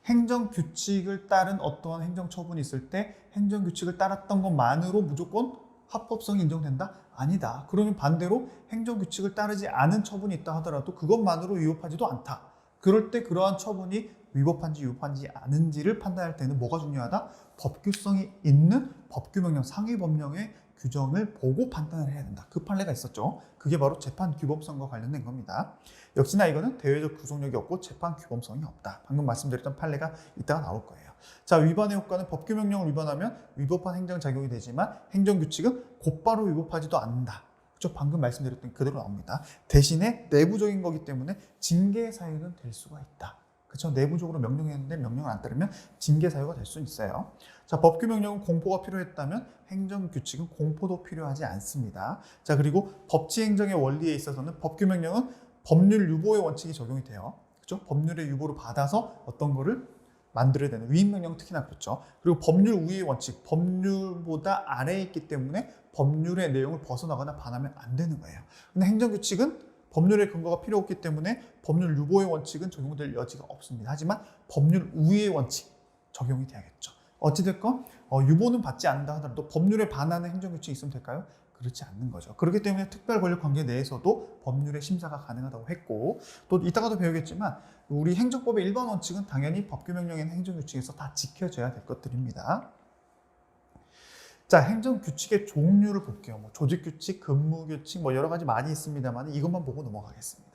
행정규칙을 따른 어떠한 행정처분이 있을 때 행정규칙을 따랐던 것만으로 무조건 합법성이 인정된다? 아니다. 그러면 반대로 행정규칙을 따르지 않은 처분이 있다 하더라도 그것만으로 위법하지도 않다. 그럴 때 그러한 처분이 위법한지 위법한지 않은지를 판단할 때는 뭐가 중요하다? 법규성이 있는 법규명령, 상위법령의 규정을 보고 판단을 해야 된다. 그 판례가 있었죠. 그게 바로 재판 규범성과 관련된 겁니다. 역시나 이거는 대외적 구속력이 없고 재판 규범성이 없다. 방금 말씀드렸던 판례가 이따가 나올 거예요. 자, 위반의 효과는 법규명령을 위반하면 위법한 행정작용이 되지만 행정규칙은 곧바로 위법하지도 않는다. 그렇죠? 방금 말씀드렸던 그대로 나옵니다. 대신에 내부적인 거기 때문에 징계 사유는 될 수가 있다. 그렇죠? 내부적으로 명령했는데 명령을 안 따르면 징계 사유가 될 수 있어요. 자, 법규명령은 공포가 필요했다면 행정규칙은 공포도 필요하지 않습니다. 자, 그리고 법치행정의 원리에 있어서는 법규명령은 법률 유보의 원칙이 적용이 돼요. 그렇죠? 법률의 유보를 받아서 어떤 거를 만들어야 되는 위임명령 특히나 그렇죠. 그리고 법률 우위의 원칙, 법률보다 아래에 있기 때문에 법률의 내용을 벗어나거나 반하면 안 되는 거예요. 근데 행정규칙은 법률의 근거가 필요 없기 때문에 법률 유보의 원칙은 적용될 여지가 없습니다. 하지만 법률 우위의 원칙 적용이 돼야겠죠. 어찌됐건 유보는 받지 않는다 하더라도 법률에 반하는 행정규칙이 있으면 될까요? 그렇지 않는 거죠. 그렇기 때문에 특별권력관계 내에서도 법률의 심사가 가능하다고 했고, 또 이따가도 배우겠지만 우리 행정법의 일반 원칙은 당연히 법규명령이나 행정규칙에서 다 지켜져야 될 것들입니다. 자, 행정규칙의 종류를 볼게요. 뭐 조직규칙, 근무규칙, 뭐 여러 가지 많이 있습니다만 이것만 보고 넘어가겠습니다.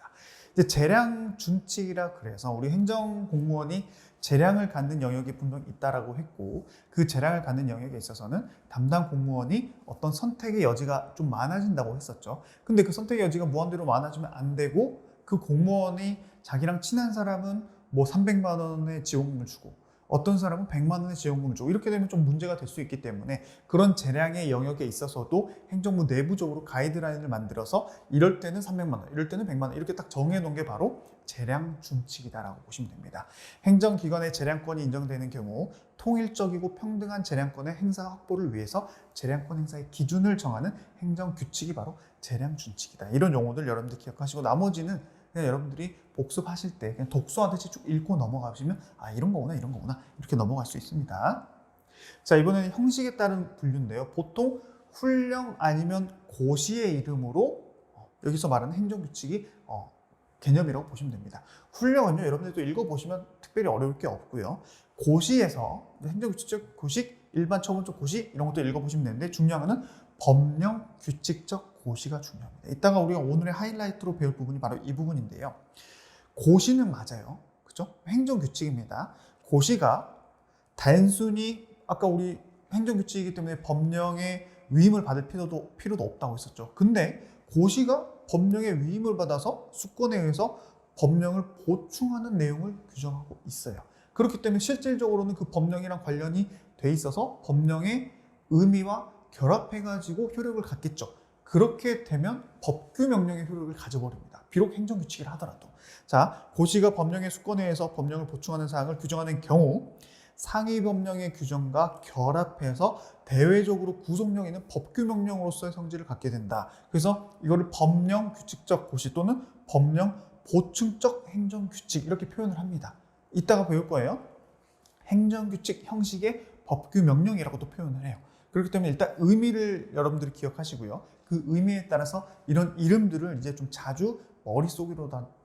이제 재량준칙이라 그래서 우리 행정공무원이 재량을 갖는 영역이 분명 있다라고 했고, 그 재량을 갖는 영역에 있어서는 담당 공무원이 어떤 선택의 여지가 좀 많아진다고 했었죠. 근데 그 선택의 여지가 무한대로 많아지면 안 되고, 그 공무원이 자기랑 친한 사람은 뭐 300만 원의 지원금을 주고 어떤 사람은 100만 원의 지원금을 주고 이렇게 되면 좀 문제가 될 수 있기 때문에 그런 재량의 영역에 있어서도 행정부 내부적으로 가이드라인을 만들어서 이럴 때는 300만 원, 이럴 때는 100만 원 이렇게 딱 정해놓은 게 바로 재량준칙이다라고 보시면 됩니다. 행정기관의 재량권이 인정되는 경우 통일적이고 평등한 재량권의 행사 확보를 위해서 재량권 행사의 기준을 정하는 행정규칙이 바로 재량준칙이다. 이런 용어들 여러분들 기억하시고 나머지는 그냥 여러분들이 복습하실 때 그냥 독서하듯이 쭉 읽고 넘어가시면 아 이런 거구나 이런 거구나 이렇게 넘어갈 수 있습니다. 자, 이번에는 형식에 따른 분류인데요. 보통 훈령 아니면 고시의 이름으로 여기서 말하는 행정규칙이 개념이라고 보시면 됩니다. 훈령은요 여러분들도 읽어보시면 특별히 어려울 게 없고요. 고시에서 행정규칙적 고시, 일반 처분적 고시 이런 것도 읽어보시면 되는데 중요한 거는 법령 규칙적 고시가 중요합니다. 이따가 우리가 오늘의 하이라이트로 배울 부분이 바로 이 부분인데요. 고시는 맞아요. 그죠? 행정규칙입니다. 고시가 단순히 아까 우리 행정규칙이기 때문에 법령의 위임을 받을 필요도 없다고 했었죠. 근데 고시가 법령의 위임을 받아서 수권에 의해서 법령을 보충하는 내용을 규정하고 있어요. 그렇기 때문에 실질적으로는 그 법령이랑 관련이 돼 있어서 법령의 의미와 결합해가지고 효력을 갖겠죠. 그렇게 되면 법규 명령의 효력을 가져버립니다. 비록 행정규칙이라 하더라도. 자, 고시가 법령의 수권회에서 법령을 보충하는 사항을 규정하는 경우 상위 법령의 규정과 결합해서 대외적으로 구속력 있는 법규 명령으로서의 성질을 갖게 된다. 그래서 이거를 법령 규칙적 고시 또는 법령 보충적 행정규칙 이렇게 표현을 합니다. 이따가 배울 거예요. 행정규칙 형식의 법규 명령이라고도 표현을 해요. 그렇기 때문에 일단 의미를 여러분들이 기억하시고요. 그 의미에 따라서 이런 이름들을 이제 좀 자주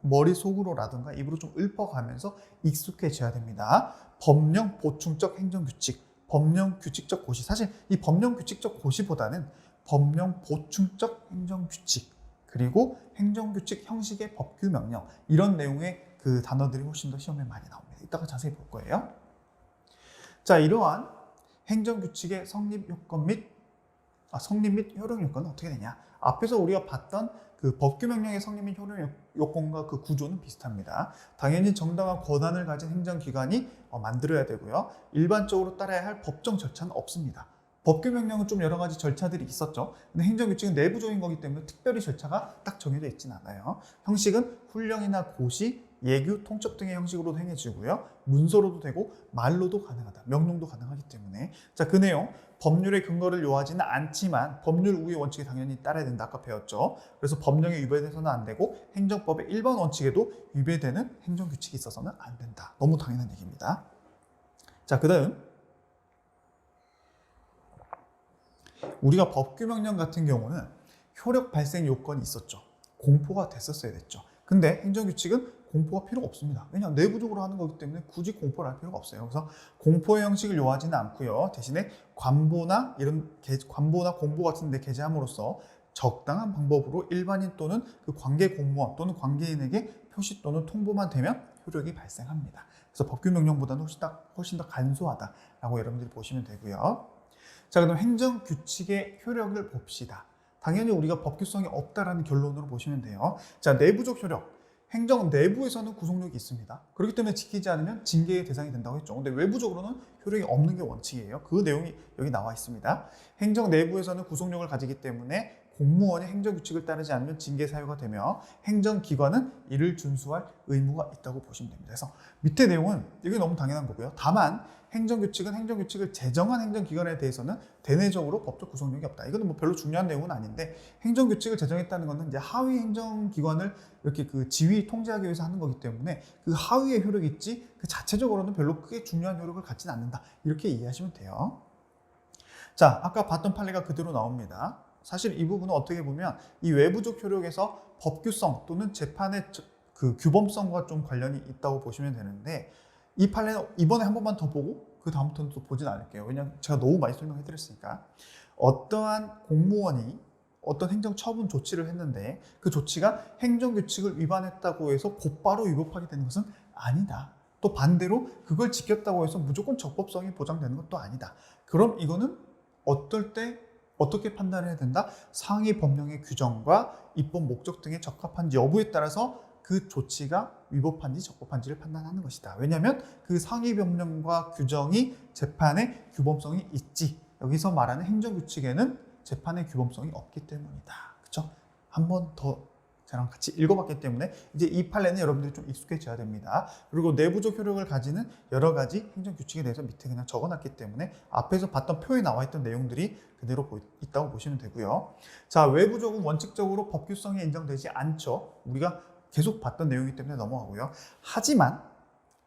머릿속으로라든가 입으로 좀 읊어가면서 익숙해져야 됩니다. 법령 보충적 행정규칙, 법령 규칙적 고시. 사실 이 법령 규칙적 고시보다는 법령 보충적 행정규칙 그리고 행정규칙 형식의 법규 명령 이런 내용의 그 단어들이 훨씬 더 시험에 많이 나옵니다. 이따가 자세히 볼 거예요. 자, 이러한 행정규칙의 성립 및 효력 요건은 어떻게 되냐? 앞에서 우리가 봤던 그 법규 명령의 성립 및 효력 요건과 그 구조는 비슷합니다. 당연히 정당한 권한을 가진 행정기관이 만들어야 되고요. 일반적으로 따라야 할 법정 절차는 없습니다. 법규 명령은 좀 여러 가지 절차들이 있었죠. 근데 행정규칙은 내부적인 거기 때문에 특별히 절차가 딱 정해져 있지는 않아요. 형식은 훈령이나 고시, 예규, 통첩 등의 형식으로도 행해지고요. 문서로도 되고 말로도 가능하다. 명령도 가능하기 때문에. 자, 그 내용 법률의 근거를 요하지는 않지만 법률 우회 원칙에 당연히 따라야 된다. 아까 배웠죠. 그래서 법령에 위배돼서는 안 되고 행정법의 일반 원칙에도 위배되는 행정규칙이 있어서는 안 된다. 너무 당연한 얘기입니다. 자, 그 다음 우리가 법규 명령 같은 경우는 효력 발생 요건이 있었죠. 공포가 됐었어야 됐죠. 근데 행정규칙은 공포가 필요가 없습니다. 왜냐하면 내부적으로 하는 거기 때문에 굳이 공포를 할 필요가 없어요. 그래서 공포의 형식을 요하지는 않고요. 대신에 관보나 공보 같은 데 게재함으로써 적당한 방법으로 일반인 또는 그 관계 공무원 또는 관계인에게 표시 또는 통보만 되면 효력이 발생합니다. 그래서 법규 명령보다는 훨씬 더 간소하다라고 여러분들이 보시면 되고요. 자, 그럼 행정규칙의 효력을 봅시다. 당연히 우리가 법규성이 없다라는 결론으로 보시면 돼요. 자, 내부적 효력. 행정 내부에서는 구속력이 있습니다. 그렇기 때문에 지키지 않으면 징계의 대상이 된다고 했죠. 근데 외부적으로는 효력이 없는 게 원칙이에요. 그 내용이 여기 나와 있습니다. 행정 내부에서는 구속력을 가지기 때문에 공무원이 행정규칙을 따르지 않으면 징계 사유가 되며 행정기관은 이를 준수할 의무가 있다고 보시면 됩니다. 그래서 밑에 내용은 이게 너무 당연한 거고요. 다만 행정규칙은 행정규칙을 제정한 행정기관에 대해서는 대내적으로 법적 구속력이 없다. 이거는 뭐 별로 중요한 내용은 아닌데 행정규칙을 제정했다는 것은 이제 하위 행정기관을 이렇게 그 지휘 통제하기 위해서 하는 거기 때문에 그 하위의 효력이 있지 그 자체적으로는 별로 크게 중요한 효력을 갖지는 않는다. 이렇게 이해하시면 돼요. 자, 아까 봤던 판례가 그대로 나옵니다. 사실 이 부분은 어떻게 보면 이 외부적 효력에서 법규성 또는 재판의 그 규범성과 좀 관련이 있다고 보시면 되는데 이 판례는 이번에 한 번만 더 보고 그 다음부터는 또 보진 않을게요. 왜냐하면 제가 너무 많이 설명해 드렸으니까. 어떠한 공무원이 어떤 행정처분 조치를 했는데 그 조치가 행정규칙을 위반했다고 해서 곧바로 위법하게 되는 것은 아니다. 또 반대로 그걸 지켰다고 해서 무조건 적법성이 보장되는 것도 아니다. 그럼 이거는 어떨 때 어떻게 판단해야 된다? 상위 법령의 규정과 입법 목적 등에 적합한지 여부에 따라서 그 조치가 위법한지 적법한지를 판단하는 것이다. 왜냐하면 그 상위 법령과 규정이 재판의 규범성이 있지. 여기서 말하는 행정규칙에는 재판의 규범성이 없기 때문이다. 그렇죠? 한 번 더 저랑 같이 읽어봤기 때문에 이제 이 판례는 여러분들이 좀 익숙해져야 됩니다. 그리고 내부적 효력을 가지는 여러 가지 행정규칙에 대해서 밑에 그냥 적어놨기 때문에 앞에서 봤던 표에 나와 있던 내용들이 그대로 있다고 보시면 되고요. 자, 외부적은 원칙적으로 법규성이 인정되지 않죠. 우리가 계속 봤던 내용이기 때문에 넘어가고요. 하지만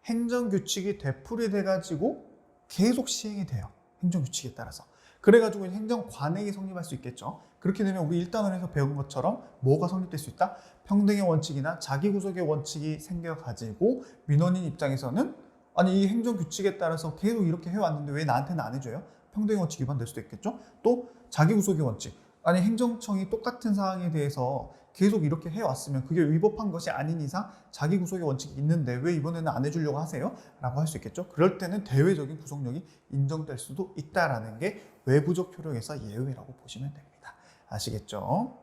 행정규칙이 되풀이돼가지고 계속 시행이 돼요. 행정규칙에 따라서. 그래가지고 행정관행이 성립할 수 있겠죠. 그렇게 되면 우리 1단원에서 배운 것처럼 뭐가 성립될 수 있다? 평등의 원칙이나 자기구속의 원칙이 생겨가지고 민원인 입장에서는 아니 이 행정규칙에 따라서 계속 이렇게 해왔는데 왜 나한테는 안 해줘요? 평등의 원칙 위반될 수도 있겠죠. 또 자기구속의 원칙. 아니 행정청이 똑같은 사항에 대해서 계속 이렇게 해왔으면 그게 위법한 것이 아닌 이상 자기구속의 원칙이 있는데 왜 이번에는 안 해주려고 하세요? 라고 할 수 있겠죠. 그럴 때는 대외적인 구속력이 인정될 수도 있다는 게 외부적 효력에서 예외라고 보시면 됩니다. 아시겠죠?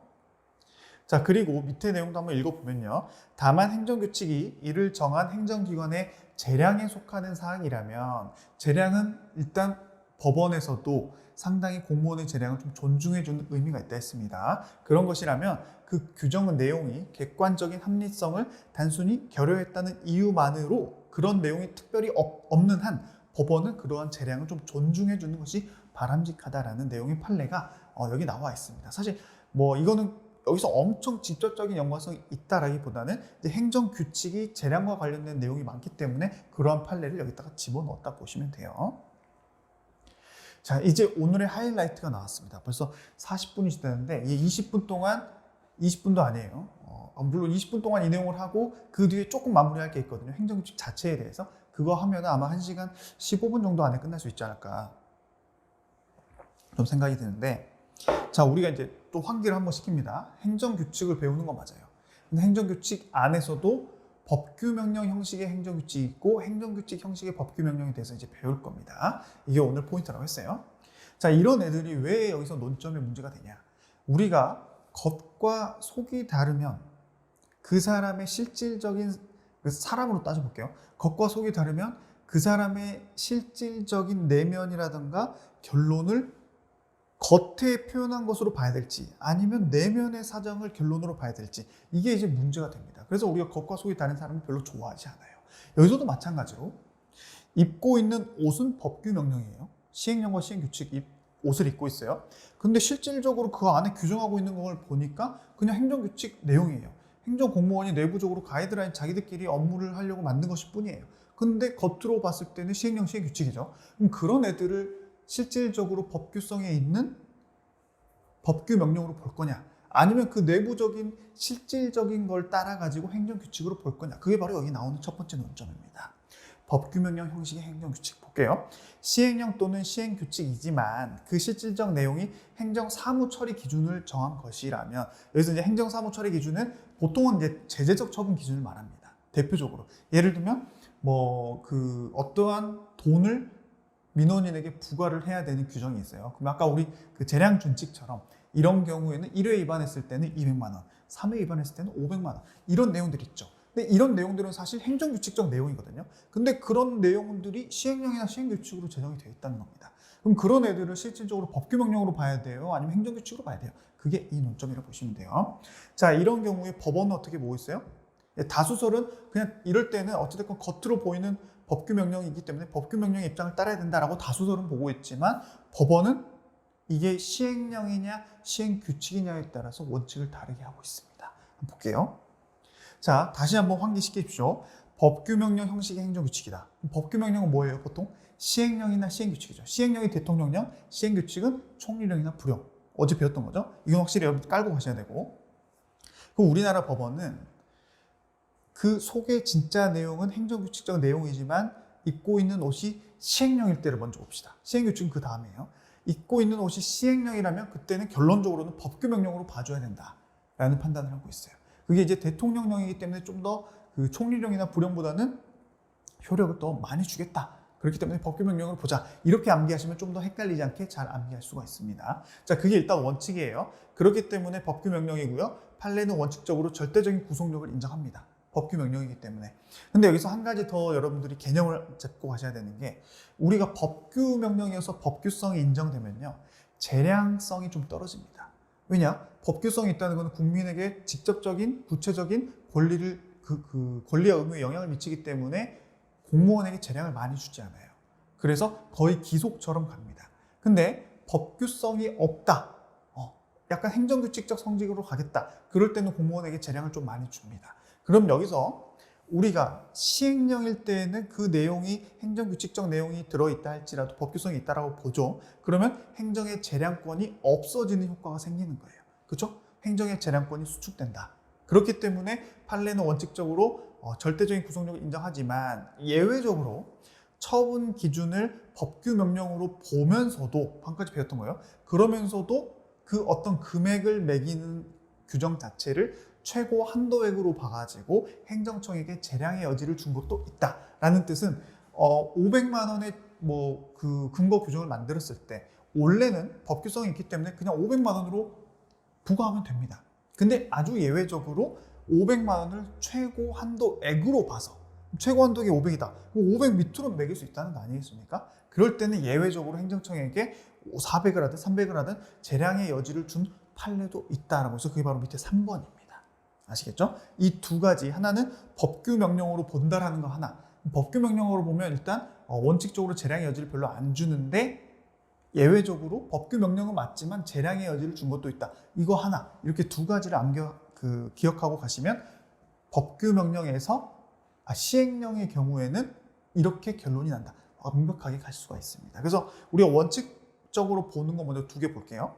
자, 그리고 밑에 내용도 한번 읽어보면요. 다만 행정규칙이 이를 정한 행정기관의 재량에 속하는 사항이라면 재량은 일단 법원에서도 상당히 공무원의 재량을 좀 존중해주는 의미가 있다 했습니다. 그런 것이라면 그 규정 내용이 객관적인 합리성을 단순히 결여했다는 이유만으로 그런 내용이 특별히 없는 한 법원은 그러한 재량을 좀 존중해주는 것이 바람직하다라는 내용의 판례가 여기 나와 있습니다. 사실 뭐 이거는 여기서 엄청 직접적인 연관성이 있다라기보다는 이제 행정 규칙이 재량과 관련된 내용이 많기 때문에 그러한 판례를 여기다가 집어넣었다 보시면 돼요. 자, 이제 오늘의 하이라이트가 나왔습니다. 벌써 40분이 지났는데 이 20분 동안 20분도 아니에요. 물론 20분 동안 이 내용을 하고 그 뒤에 조금 마무리할 게 있거든요. 행정규칙 자체에 대해서. 그거 하면 아마 1시간 15분 정도 안에 끝날 수 있지 않을까 좀 생각이 드는데, 자, 우리가 이제 또 환기를 한번 시킵니다. 행정규칙을 배우는 건 맞아요. 근데 행정규칙 안에서도 법규명령 형식의 행정규칙이 있고 행정규칙 형식의 법규명령에 대해서 이제 배울 겁니다. 이게 오늘 포인트라고 했어요. 자, 이런 애들이 왜 여기서 논점의 문제가 되냐. 우리가 겉과 속이 다르면 그 사람의 실질적인, 사람으로 따져볼게요. 겉과 속이 다르면 그 사람의 실질적인 내면이라든가 결론을 겉에 표현한 것으로 봐야 될지 아니면 내면의 사정을 결론으로 봐야 될지, 이게 이제 문제가 됩니다. 그래서 우리가 겉과 속이 다른 사람을 별로 좋아하지 않아요. 여기서도 마찬가지로 입고 있는 옷은 법규 명령이에요. 시행령과 시행규칙 옷을 입고 있어요. 근데 실질적으로 그 안에 규정하고 있는 걸 보니까 그냥 행정규칙 내용이에요. 행정공무원이 내부적으로 가이드라인 자기들끼리 업무를 하려고 만든 것일 뿐이에요. 근데 겉으로 봤을 때는 시행령, 시행규칙이죠. 그럼 그런 애들을 실질적으로 법규성에 있는 법규 명령으로 볼 거냐, 아니면 그 내부적인 실질적인 걸 따라가지고 행정규칙으로 볼 거냐, 그게 바로 여기 나오는 첫 번째 논점입니다. 법규명령 형식의 행정규칙 볼게요. 시행령 또는 시행규칙이지만 그 실질적 내용이 행정사무처리 기준을 정한 것이라면, 여기서 이제 행정사무처리 기준은 보통은 이제 제재적 처분 기준을 말합니다. 대표적으로 예를 들면 뭐 그 어떠한 돈을 민원인에게 부과를 해야 되는 규정이 있어요. 그럼 아까 우리 그 재량 준칙처럼 이런 경우에는 1회 위반했을 때는 200만 원, 3회 위반했을 때는 500만 원, 이런 내용들이 있죠. 근데 이런 내용들은 사실 행정규칙적 내용이거든요. 근데 그런 내용들이 시행령이나 시행규칙으로 제정이 되어 있다는 겁니다. 그럼 그런 애들을 실질적으로 법규명령으로 봐야 돼요? 아니면 행정규칙으로 봐야 돼요? 그게 이 논점이라고 보시면 돼요. 자, 이런 경우에 법원은 어떻게 보고 있어요? 다수설은 그냥 이럴 때는 어찌됐건 겉으로 보이는 법규명령이기 때문에 법규명령의 입장을 따라야 된다라고 다수설은 보고 있지만, 법원은 이게 시행령이냐 시행규칙이냐에 따라서 원칙을 다르게 하고 있습니다. 한번 볼게요. 자, 다시 한번 환기시키십시오. 법규명령 형식의 행정규칙이다. 법규명령은 뭐예요? 보통 시행령이나 시행규칙이죠. 시행령이 대통령령, 시행규칙은 총리령이나 부령. 어제 배웠던 거죠. 이건 확실히 여러분 깔고 가셔야 되고. 그럼 우리나라 법원은 그 속의 진짜 내용은 행정규칙적 내용이지만 입고 있는 옷이 시행령일 때를 먼저 봅시다. 시행규칙은 그 다음이에요. 입고 있는 옷이 시행령이라면 그때는 결론적으로는 법규명령으로 봐줘야 된다라는 판단을 하고 있어요. 그게 이제 대통령령이기 때문에 좀 더 그 총리령이나 부령보다는 효력을 더 많이 주겠다. 그렇기 때문에 법규명령을 보자. 이렇게 암기하시면 좀 더 헷갈리지 않게 잘 암기할 수가 있습니다. 자, 그게 일단 원칙이에요. 그렇기 때문에 법규명령이고요. 판례는 원칙적으로 절대적인 구속력을 인정합니다. 법규명령이기 때문에. 근데 여기서 한 가지 더 여러분들이 개념을 잡고 가셔야 되는 게, 우리가 법규명령이어서 법규성이 인정되면요, 재량성이 좀 떨어집니다. 왜냐? 법규성이 있다는 것은 국민에게 직접적인 구체적인 권리를 그 권리와 의무에 영향을 미치기 때문에 공무원에게 재량을 많이 주지 않아요. 그래서 거의 기속처럼 갑니다. 근데 법규성이 없다. 약간 행정규칙적 성질로 가겠다. 그럴 때는 공무원에게 재량을 좀 많이 줍니다. 그럼 여기서 우리가 시행령일 때는 그 내용이 행정규칙적 내용이 들어있다 할지라도 법규성이 있다라고 보죠. 그러면 행정의 재량권이 없어지는 효과가 생기는 거예요. 그렇죠? 행정의 재량권이 수축된다. 그렇기 때문에 판례는 원칙적으로 절대적인 구속력을 인정하지만 예외적으로 처분 기준을 법규명령으로 보면서도, 방금까지 배웠던 거예요. 그러면서도 그 어떤 금액을 매기는 규정 자체를 최고 한도액으로 봐가지고 행정청에게 재량의 여지를 준 것도 있다라는 뜻은 500만 원의 뭐 그 근거 규정을 만들었을 때 원래는 법규성이 있기 때문에 그냥 500만 원으로 부과하면 됩니다. 근데 아주 예외적으로 500만 원을 최고 한도액으로 봐서, 최고 한도액이 500이다. 500 밑으로 매길 수 있다는 거 아니겠습니까? 그럴 때는 예외적으로 행정청에게 400을 하든 300을 하든 재량의 여지를 준 판례도 있다라고 해서 그게 바로 밑에 3번입니다. 아시겠죠? 이 두 가지, 하나는 법규 명령으로 본다라는 거 하나. 법규 명령으로 보면 일단 원칙적으로 재량의 여지를 별로 안 주는데 예외적으로 법규 명령은 맞지만 재량의 여지를 준 것도 있다. 이거 하나. 이렇게 두 가지를 기억하고 가시면 법규 명령에서 시행령의 경우에는 이렇게 결론이 난다. 완벽하게 갈 수가 있습니다. 그래서 우리가 원칙적으로 보는 거 먼저 두 개 볼게요.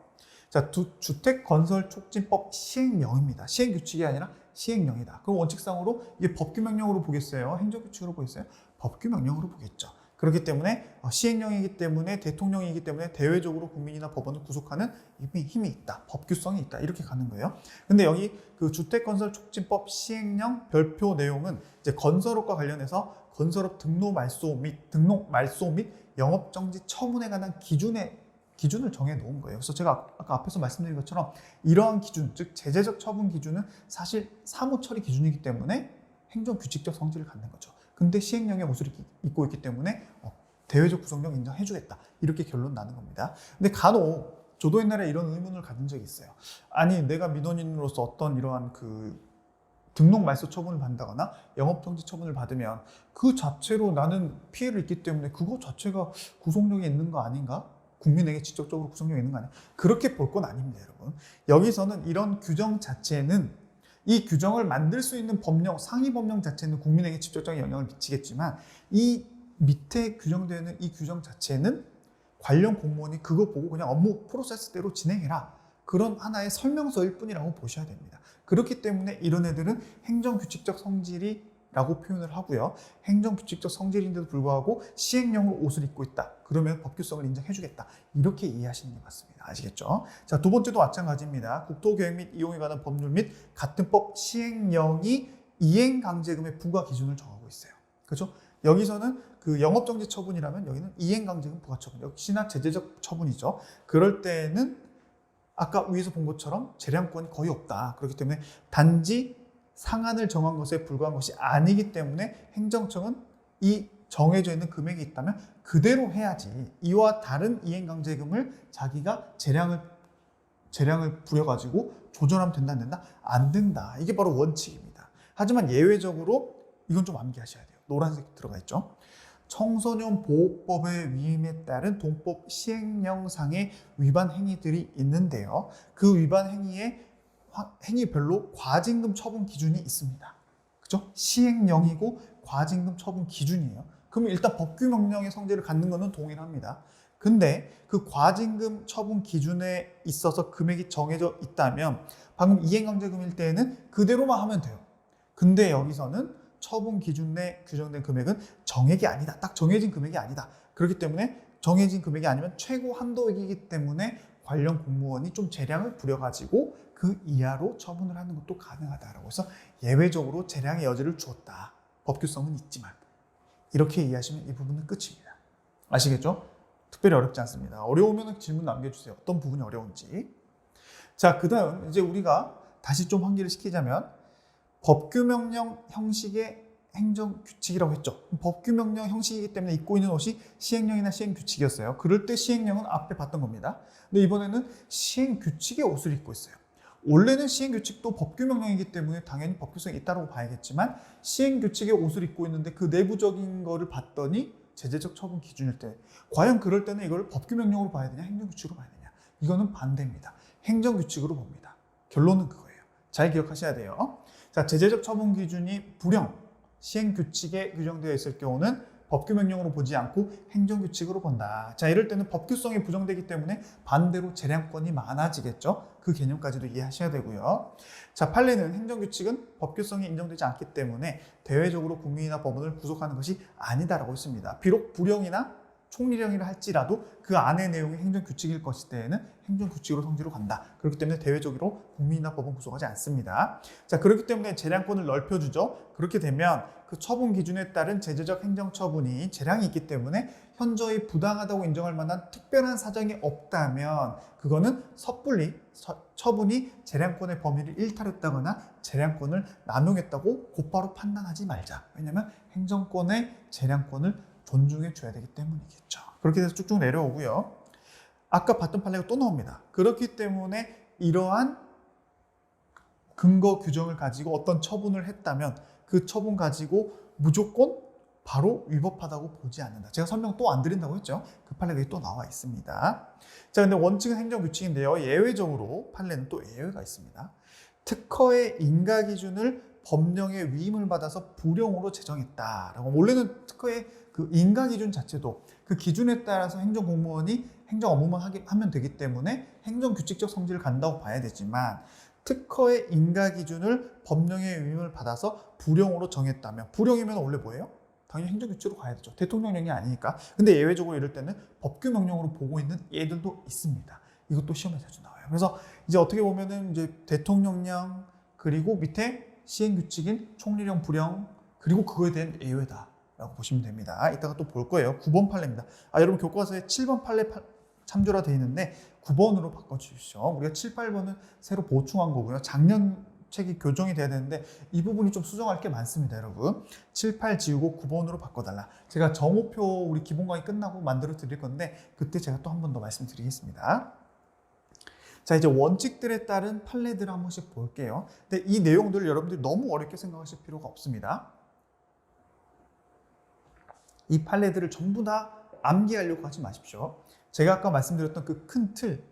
자, 주택건설촉진법 시행령입니다. 시행규칙이 아니라 시행령이다. 그럼 원칙상으로 이게 법규명령으로 보겠어요? 행정규칙으로 보겠어요? 법규명령으로 보겠죠. 그렇기 때문에 시행령이기 때문에 대통령이기 때문에 대외적으로 국민이나 법원을 구속하는 힘이 있다. 법규성이 있다. 이렇게 가는 거예요. 근데 여기 그 주택건설촉진법 시행령 별표 내용은 이제 건설업과 관련해서 건설업 등록 말소 및 영업정지 처분에 관한 기준을 정해 놓은 거예요. 그래서 제가 아까 앞에서 말씀드린 것처럼 이러한 기준, 즉 제재적 처분 기준은 사실 사무처리 기준이기 때문에 행정규칙적 성질을 갖는 거죠. 근데 시행령에 옷을 입고 있기 때문에 대외적 구성력 인정해주겠다. 이렇게 결론 나는 겁니다. 근데 간혹 저도 옛날에 이런 의문을 가진 적이 있어요. 아니 내가 민원인으로서 어떤 이러한 그 등록 말소 처분을 받는다거나 영업정지 처분을 받으면 그 자체로 나는 피해를 입기 때문에 그거 자체가 구속력이 있는 거 아닌가? 국민에게 직접적으로 구속력이 있는 거 아니야? 그렇게 볼 건 아닙니다, 여러분. 여기서는 이런 규정 자체는 이 규정을 만들 수 있는 법령, 상위 법령 자체는 국민에게 직접적인 영향을 미치겠지만 이 밑에 규정되는 이 규정 자체는 관련 공무원이 그거 보고 그냥 업무 프로세스대로 진행해라. 그런 하나의 설명서일 뿐이라고 보셔야 됩니다. 그렇기 때문에 이런 애들은 행정규칙적 성질이라고 표현을 하고요. 행정규칙적 성질인데도 불구하고 시행령으로 옷을 입고 있다. 그러면 법규성을 인정해주겠다. 이렇게 이해하시는 게 맞습니다. 아시겠죠? 자, 두 번째도 마찬가지입니다. 국토계획 및 이용에 관한 법률 및 같은 법 시행령이 이행강제금의 부과 기준을 정하고 있어요. 그렇죠? 여기서는 그 영업정지 처분이라면 여기는 이행강제금 부과 처분, 역시나 제재적 처분이죠. 그럴 때는 아까 위에서 본 것처럼 재량권이 거의 없다. 그렇기 때문에 단지 상한을 정한 것에 불과한 것이 아니기 때문에 행정청은 이 정해져 있는 금액이 있다면 그대로 해야지. 이와 다른 이행강제금을 자기가 재량을 부려가지고 조절하면 된다 안 된다? 안 된다. 이게 바로 원칙입니다. 하지만 예외적으로 이건 좀 암기하셔야 돼요. 노란색 들어가 있죠. 청소년 보호법의 위임에 따른 동법 시행령상의 위반 행위들이 있는데요. 그 위반 행위별로 과징금 처분 기준이 있습니다. 그죠? 시행령이고 과징금 처분 기준이에요. 그럼 일단 법규 명령의 성질을 갖는 것은 동일합니다. 근데 그 과징금 처분 기준에 있어서 금액이 정해져 있다면 방금 이행강제금일 때에는 그대로만 하면 돼요. 근데 여기서는 처분 기준에 규정된 금액은 정액이 아니다. 딱 정해진 금액이 아니다. 그렇기 때문에 정해진 금액이 아니면 최고 한도액이기 때문에 관련 공무원이 좀 재량을 부려가지고 그 이하로 처분을 하는 것도 가능하다라고 해서 예외적으로 재량의 여지를 주었다. 법규성은 있지만 이렇게 이해하시면 이 부분은 끝입니다. 아시겠죠? 특별히 어렵지 않습니다. 어려우면 질문 남겨주세요. 어떤 부분이 어려운지. 자, 그 다음 이제 우리가 다시 좀 환기를 시키자면 법규명령 형식의 행정규칙이라고 했죠. 법규명령 형식이기 때문에 입고 있는 옷이 시행령이나 시행규칙이었어요. 그럴 때 시행령은 앞에 봤던 겁니다. 근데 이번에는 시행규칙의 옷을 입고 있어요. 원래는 시행규칙도 법규명령이기 때문에 당연히 법규성이 있다고 봐야겠지만 시행규칙의 옷을 입고 있는데 그 내부적인 거를 봤더니 제재적 처분 기준일 때 과연 그럴 때는 이걸 법규명령으로 봐야 되냐 행정규칙으로 봐야 되냐 이거는 반대입니다. 행정규칙으로 봅니다. 결론은 그거예요. 잘 기억하셔야 돼요. 자, 제재적 처분 기준이 불영, 시행규칙에 규정되어 있을 경우는 법규명령으로 보지 않고 행정규칙으로 본다. 자, 이럴 때는 법규성이 부정되기 때문에 반대로 재량권이 많아지겠죠. 그 개념까지도 이해하셔야 되고요. 자, 판례는 행정규칙은 법규성이 인정되지 않기 때문에 대외적으로 국민이나 법원을 구속하는 것이 아니다라고 했습니다. 비록 불영이나 총리령이라 할지라도 그 안의 내용이 행정규칙일 것일 때에는 행정규칙으로 성질로 간다. 그렇기 때문에 대외적으로 국민이나 법원 구속하지 않습니다. 자, 그렇기 때문에 재량권을 넓혀주죠. 그렇게 되면 그 처분 기준에 따른 제재적 행정처분이 재량이 있기 때문에 현저히 부당하다고 인정할 만한 특별한 사정이 없다면 그거는 섣불리 처분이 재량권의 범위를 일탈했다거나 재량권을 남용했다고 곧바로 판단하지 말자. 왜냐하면 행정권의 재량권을 존중해 줘야 되기 때문이겠죠. 그렇게 돼서 쭉쭉 내려오고요. 아까 봤던 판례가 또 나옵니다. 그렇기 때문에 이러한 근거 규정을 가지고 어떤 처분을 했다면 그 처분 가지고 무조건 바로 위법하다고 보지 않는다. 제가 설명 또 안 드린다고 했죠. 그 판례가 또 나와 있습니다. 자, 근데 원칙은 행정규칙인데요. 예외적으로 판례는 또 예외가 있습니다. 특허의 인가 기준을 법령의 위임을 받아서 불용으로 제정했다라고. 원래는 특허의 그 인가 기준 자체도 그 기준에 따라서 행정공무원이 행정 업무만 하면 되기 때문에 행정규칙적 성질을 갖는다고 봐야 되지만 특허의 인가 기준을 법령의 위임을 받아서 불용으로 정했다면, 불용이면 원래 뭐예요? 당연히 행정규칙으로 가야 되죠. 대통령령이 아니니까. 근데 예외적으로 이럴 때는 법규명령으로 보고 있는 예들도 있습니다. 이것도 시험에 자주 나와요. 그래서 이제 어떻게 보면은 이제 대통령령 그리고 밑에 시행규칙인 총리령, 부령 그리고 그거에 대한 예외다라고 보시면 됩니다. 이따가 또 볼 거예요. 9번 판례입니다. 여러분 교과서에 7번 판례 참조라 되어 있는데 9번으로 바꿔주십시오. 우리가 7, 8번은 새로 보충한 거고요. 작년 책이 교정이 돼야 되는데 이 부분이 좀 수정할 게 많습니다, 여러분. 7, 8 지우고 9번으로 바꿔달라. 제가 정오표 우리 기본 강의 끝나고 만들어 드릴 건데 그때 제가 또 한 번 더 말씀드리겠습니다. 자, 이제 원칙들에 따른 판례들을 한 번씩 볼게요. 근데 이 내용들을 여러분들이 너무 어렵게 생각하실 필요가 없습니다. 이 판례들을 전부 다 암기하려고 하지 마십시오. 제가 아까 말씀드렸던 그 큰 틀,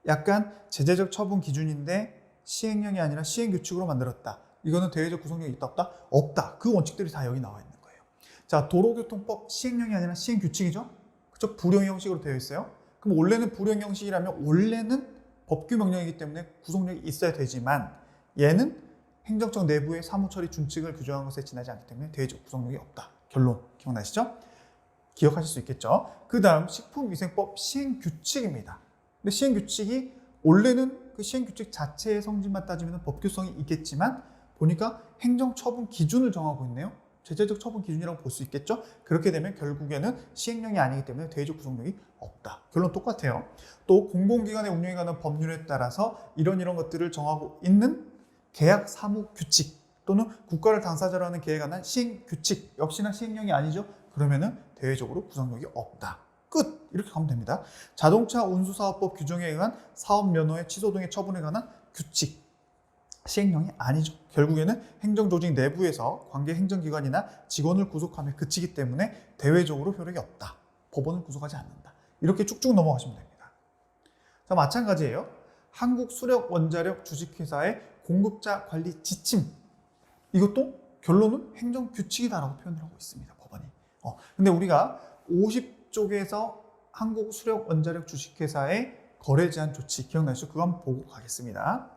약간 제재적 처분 기준인데 시행령이 아니라 시행규칙으로 만들었다. 이거는 대외적 구성력이 있다 없다? 없다. 그 원칙들이 다 여기 나와 있는 거예요. 자, 도로교통법 시행령이 아니라 시행규칙이죠? 그쵸? 불용 형식으로 되어 있어요. 그럼 원래는 불용 형식이라면 원래는 법규 명령이기 때문에 구성력이 있어야 되지만 얘는 행정청 내부의 사무처리 준칙을 규정한 것에 지나지 않기 때문에 대외적 구성력이 없다. 결론 기억나시죠? 기억하실 수 있겠죠? 그 다음 식품위생법 시행규칙입니다. 근데 시행규칙이 원래는 그 시행규칙 자체의 성질만 따지면 법규성이 있겠지만 보니까 행정처분 기준을 정하고 있네요. 제재적 처분 기준이라고 볼 수 있겠죠? 그렇게 되면 결국에는 시행령이 아니기 때문에 대외적 구성력이 없다. 결론 똑같아요. 또 공공기관의 운영에 관한 법률에 따라서 이런 것들을 정하고 있는 계약 사무 규칙 또는 국가를 당사자로 하는 계획에 관한 시행규칙 역시나 시행령이 아니죠? 그러면은 대외적으로 구성력이 없다. 끝! 이렇게 가면 됩니다. 자동차 운수사업법 규정에 의한 사업면허의 취소 등의 처분에 관한 규칙. 시행령이 아니죠. 결국에는 행정조직 내부에서 관계 행정기관이나 직원을 구속하며 그치기 때문에 대외적으로 효력이 없다. 법원을 구속하지 않는다. 이렇게 쭉쭉 넘어가시면 됩니다. 자, 마찬가지예요. 한국수력원자력 주식회사의 공급자 관리 지침. 이것도 결론은 행정규칙이다라고 표현을 하고 있습니다. 법원이. 근데 우리가 50쪽에서 한국수력원자력 주식회사의 거래 제한 조치 기억나시죠? 그거 한번 보고 가겠습니다.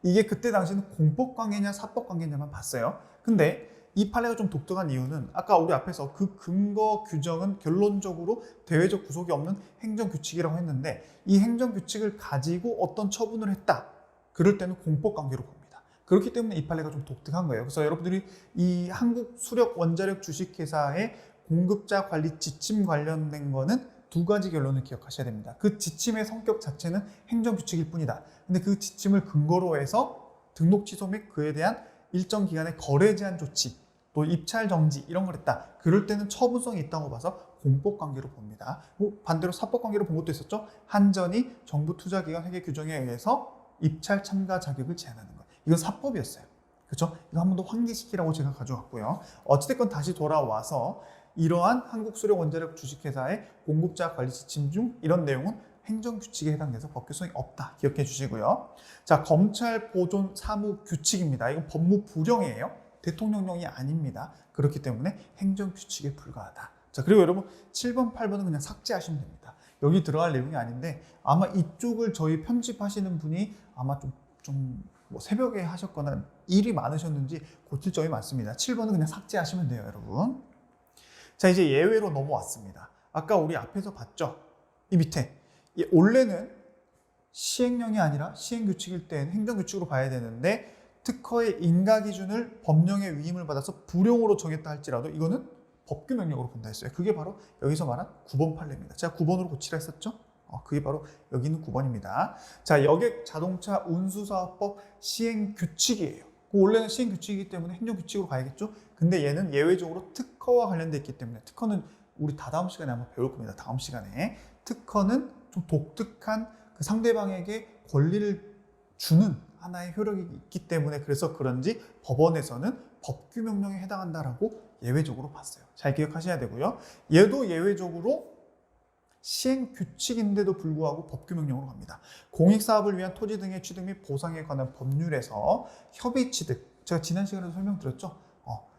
이게 그때 당시는 공법관계냐 사법관계냐만 봤어요. 근데 이 판례가 좀 독특한 이유는 아까 우리 앞에서 그 근거 규정은 결론적으로 대외적 구속이 없는 행정규칙이라고 했는데 이 행정규칙을 가지고 어떤 처분을 했다. 그럴 때는 공법관계로 봅니다. 그렇기 때문에 이 판례가 좀 독특한 거예요. 그래서 여러분들이 이 한국수력원자력 주식회사의 공급자 관리 지침 관련된 거는 두 가지 결론을 기억하셔야 됩니다. 그 지침의 성격 자체는 행정규칙일 뿐이다. 근데 그 지침을 근거로 해서 등록 취소 및 그에 대한 일정 기간의 거래 제한 조치, 또 입찰 정지 이런 걸 했다. 그럴 때는 처분성이 있다고 봐서 공법관계로 봅니다. 반대로 사법관계로 본 것도 있었죠. 한전이 정부 투자기관 회계 규정에 의해서 입찰 참가 자격을 제한하는 것. 이건 사법이었어요. 그렇죠? 이거 한 번 더 환기시키라고 제가 가져왔고요. 어찌됐건 다시 돌아와서 이러한 한국수력원자력 주식회사의 공급자 관리 지침 중 이런 내용은 행정규칙에 해당돼서 법규성이 없다. 기억해 주시고요. 자, 검찰 보존 사무 규칙입니다. 이건 법무 부령이에요. 대통령령이 아닙니다. 그렇기 때문에 행정규칙에 불과하다. 자, 그리고 여러분 7번, 8번은 그냥 삭제하시면 됩니다. 여기 들어갈 내용이 아닌데 아마 이쪽을 저희 편집하시는 분이 아마 좀 뭐 새벽에 하셨거나 일이 많으셨는지 고칠 점이 많습니다. 7번은 그냥 삭제하시면 돼요, 여러분. 자, 이제 예외로 넘어왔습니다. 아까 우리 앞에서 봤죠? 이 밑에. 원래는 시행령이 아니라 시행규칙일 때는 행정규칙으로 봐야 되는데 특허의 인가 기준을 법령의 위임을 받아서 불용으로 정했다 할지라도 이거는 법규명령으로 본다 했어요. 그게 바로 여기서 말한 9번 판례입니다. 제가 9번으로 고치라 했었죠? 그게 바로 여기 있는 9번입니다. 자, 여객 자동차 운수사업법 시행규칙이에요. 원래는 시행규칙이기 때문에 행정규칙으로 가야겠죠? 근데 얘는 예외적으로 특허와 관련돼 있기 때문에 특허는 우리 다다음 시간에 한번 배울 겁니다. 다음 시간에. 특허는 좀 독특한 그 상대방에게 권리를 주는 하나의 효력이 있기 때문에 그래서 그런지 법원에서는 법규명령에 해당한다라고 예외적으로 봤어요. 잘 기억하셔야 되고요. 얘도 예외적으로 시행규칙인데도 불구하고 법규명령으로 갑니다. 공익사업을 위한 토지 등의 취득 및 보상에 관한 법률에서 협의취득, 제가 지난 시간에도 설명드렸죠.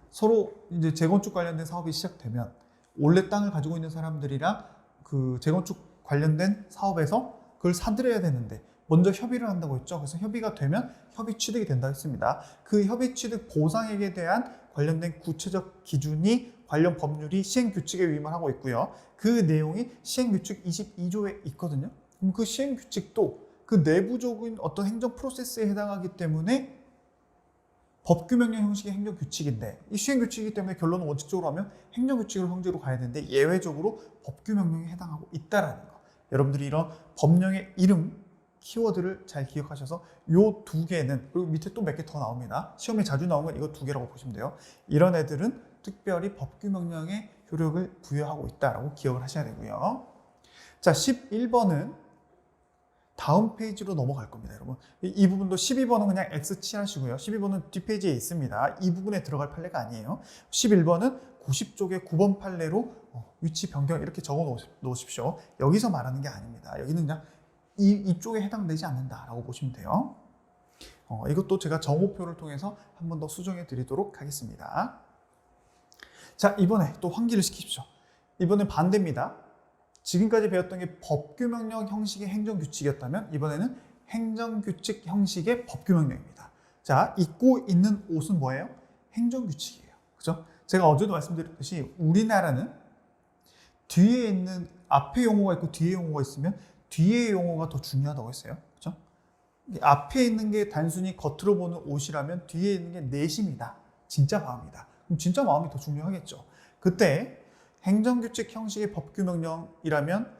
서로 이제 재건축 관련된 사업이 시작되면 원래 땅을 가지고 있는 사람들이랑 그 재건축 관련된 사업에서 그걸 사들여야 되는데 먼저 협의를 한다고 했죠. 그래서 협의가 되면 협의 취득이 된다고 했습니다. 그 협의 취득 보상액에 대한 관련된 구체적 기준이 관련 법률이 시행규칙에 위임을 하고 있고요. 그 내용이 시행규칙 22조에 있거든요. 그럼 그 시행규칙도 그 내부적인 어떤 행정 프로세스에 해당하기 때문에 법규명령 형식의 행정규칙인데 이 시행규칙이기 때문에 결론은 원칙적으로 하면 행정규칙으로 형제로 가야 되는데 예외적으로 법규명령에 해당하고 있다라는 거. 여러분들이 이런 법령의 이름, 키워드를 잘 기억하셔서 요 두 개는, 그리고 밑에 또 몇 개 더 나옵니다. 시험에 자주 나온 건 이거 두 개라고 보시면 돼요. 이런 애들은 특별히 법규명령에 효력을 부여하고 있다라고 기억을 하셔야 되고요. 자, 11번은 다음 페이지로 넘어갈 겁니다, 여러분. 이 부분도 12번은 그냥 X 칠하시고요. 12번은 뒷페이지에 있습니다. 이 부분에 들어갈 판례가 아니에요. 11번은 90쪽에 9번 판례로 위치 변경 이렇게 적어 놓으십시오. 여기서 말하는 게 아닙니다. 여기는 그냥 이쪽에 해당되지 않는다라고 보시면 돼요. 이것도 제가 정오표를 통해서 한 번 더 수정해 드리도록 하겠습니다. 자, 이번에 또 환기를 시키십시오. 이번엔 반대입니다. 지금까지 배웠던 게 법규명령 형식의 행정규칙이었다면 이번에는 행정규칙 형식의 법규명령입니다. 자, 입고 있는 옷은 뭐예요? 행정규칙이에요. 그죠? 제가 어제도 말씀드렸듯이 우리나라는 뒤에 있는 앞에 용어가 있고 뒤에 용어가 있으면 뒤에 용어가 더 중요하다고 했어요. 그죠? 앞에 있는 게 단순히 겉으로 보는 옷이라면 뒤에 있는 게 내심이다. 진짜 마음이다. 그럼 진짜 마음이 더 중요하겠죠. 그때 행정규칙 형식의 법규명령이라면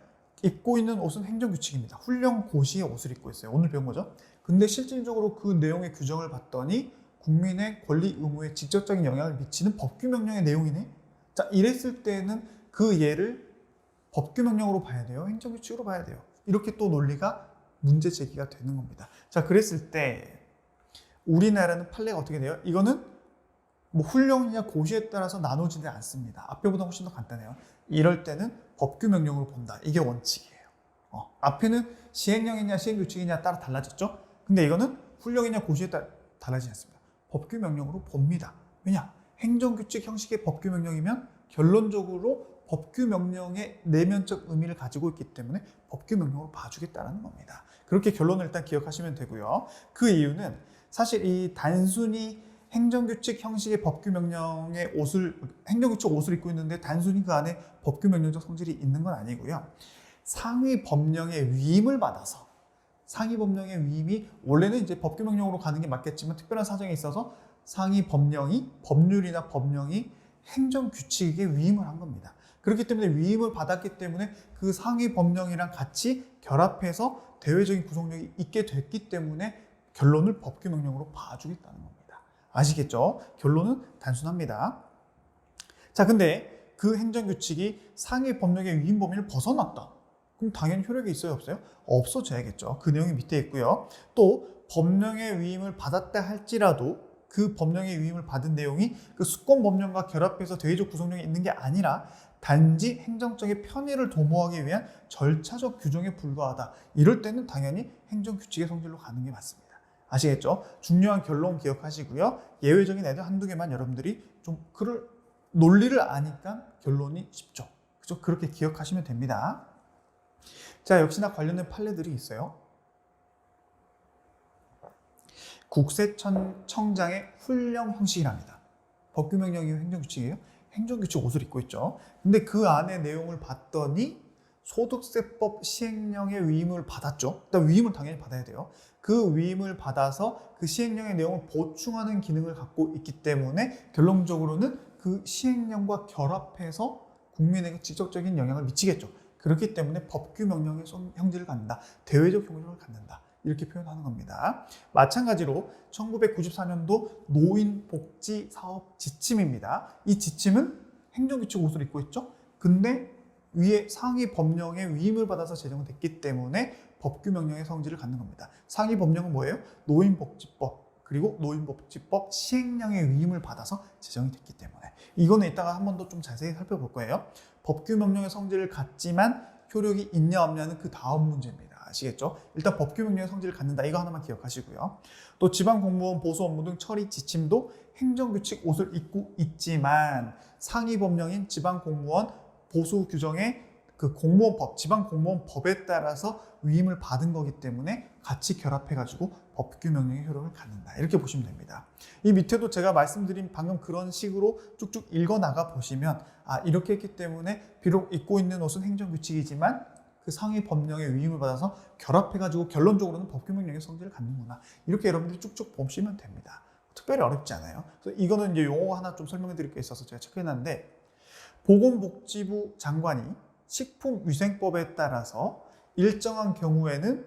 입고 있는 옷은 행정규칙입니다. 훈령 고시의 옷을 입고 있어요. 오늘 배운 거죠. 근데 실질적으로 그 내용의 규정을 봤더니 국민의 권리 의무에 직접적인 영향을 미치는 법규명령의 내용이네. 자, 이랬을 때는 그 예를 법규명령으로 봐야 돼요? 행정규칙으로 봐야 돼요? 이렇게 또 논리가 문제 제기가 되는 겁니다. 자, 그랬을 때 우리나라는 판례가 어떻게 돼요? 이거는 뭐 훈령이냐 고시에 따라서 나누지는 않습니다. 앞에보다 훨씬 더 간단해요. 이럴 때는 법규명령으로 본다. 이게 원칙이에요. 앞에는 시행령이냐 시행규칙이냐 따라 달라졌죠? 근데 이거는 훈령이냐 고시에 따라 달라지지 않습니다. 법규명령으로 봅니다. 왜냐? 행정규칙 형식의 법규명령이면 결론적으로 법규명령의 내면적 의미를 가지고 있기 때문에 법규명령으로 봐주겠다는 겁니다. 그렇게 결론을 일단 기억하시면 되고요. 그 이유는 사실 이 단순히 행정규칙 형식의 법규명령의 행정규칙 옷을 입고 있는데 단순히 그 안에 법규명령적 성질이 있는 건 아니고요. 상위 법령의 위임을 받아서 상위 법령의 위임이 원래는 이제 법규명령으로 가는 게 맞겠지만 특별한 사정에 있어서 상위 법령이 법률이나 법령이 행정규칙에 위임을 한 겁니다. 그렇기 때문에 위임을 받았기 때문에 그 상위 법령이랑 같이 결합해서 대외적인 구속력이 있게 됐기 때문에 결론을 법규명령으로 봐주겠다는 겁니다. 아시겠죠? 결론은 단순합니다. 자, 근데 그 행정규칙이 상위 법령의 위임 범위를 벗어났다. 그럼 당연히 효력이 있어요, 없어요? 없어져야겠죠. 그 내용이 밑에 있고요. 또 법령의 위임을 받았다 할지라도 그 법령의 위임을 받은 내용이 그 수권 법령과 결합해서 대외적 구속력이 있는 게 아니라 단지 행정적인 편의를 도모하기 위한 절차적 규정에 불과하다. 이럴 때는 당연히 행정규칙의 성질로 가는 게 맞습니다. 아시겠죠? 중요한 결론 기억하시고요. 예외적인 애들 한두 개만 여러분들이 좀 그럴 논리를 아니까 결론이 쉽죠. 그죠? 그렇게 기억하시면 됩니다. 자, 역시나 관련된 판례들이 있어요. 국세청장의 훈령 형식이랍니다. 법규명령이에요? 행정규칙이에요? 행정규칙 옷을 입고 있죠. 근데 그 안에 내용을 봤더니 소득세법 시행령의 위임을 받았죠. 일단 위임을 당연히 받아야 돼요. 그 위임을 받아서 그 시행령의 내용을 보충하는 기능을 갖고 있기 때문에 결론적으로는 그 시행령과 결합해서 국민에게 직접적인 영향을 미치겠죠. 그렇기 때문에 법규명령의 형질을 갖는다. 대외적 효력을 갖는다. 이렇게 표현하는 겁니다. 마찬가지로 1994년도 노인복지사업 지침입니다. 이 지침은 행정규칙 옷을 입고 있죠. 근데 위에 상위 법령의 위임을 받아서 제정됐기 때문에 법규 명령의 성질을 갖는 겁니다. 상위 법령은 뭐예요? 노인복지법, 그리고 노인복지법 시행령의 위임을 받아서 제정이 됐기 때문에. 이거는 이따가 한 번 더 좀 자세히 살펴볼 거예요. 법규 명령의 성질을 갖지만 효력이 있냐 없냐는 그 다음 문제입니다. 아시겠죠? 일단 법규 명령의 성질을 갖는다. 이거 하나만 기억하시고요. 또 지방공무원 보수 업무 등 처리 지침도 행정규칙 옷을 입고 있지만 상위 법령인 지방공무원 보수 규정의 그 공무원법, 지방공무원법에 따라서 위임을 받은 거기 때문에 같이 결합해가지고 법규 명령의 효력을 갖는다. 이렇게 보시면 됩니다. 이 밑에도 제가 말씀드린 방금 그런 식으로 쭉쭉 읽어나가 보시면 이렇게 했기 때문에 비록 입고 있는 옷은 행정규칙이지만 그 상위 법령의 위임을 받아서 결합해가지고 결론적으로는 법규 명령의 성질을 갖는구나. 이렇게 여러분들이 쭉쭉 보시면 됩니다. 특별히 어렵지 않아요. 그래서 이거는 이제 용어 하나 좀 설명해 드릴 게 있어서 제가 체크해놨는데 보건복지부 장관이 식품위생법에 따라서 일정한 경우에는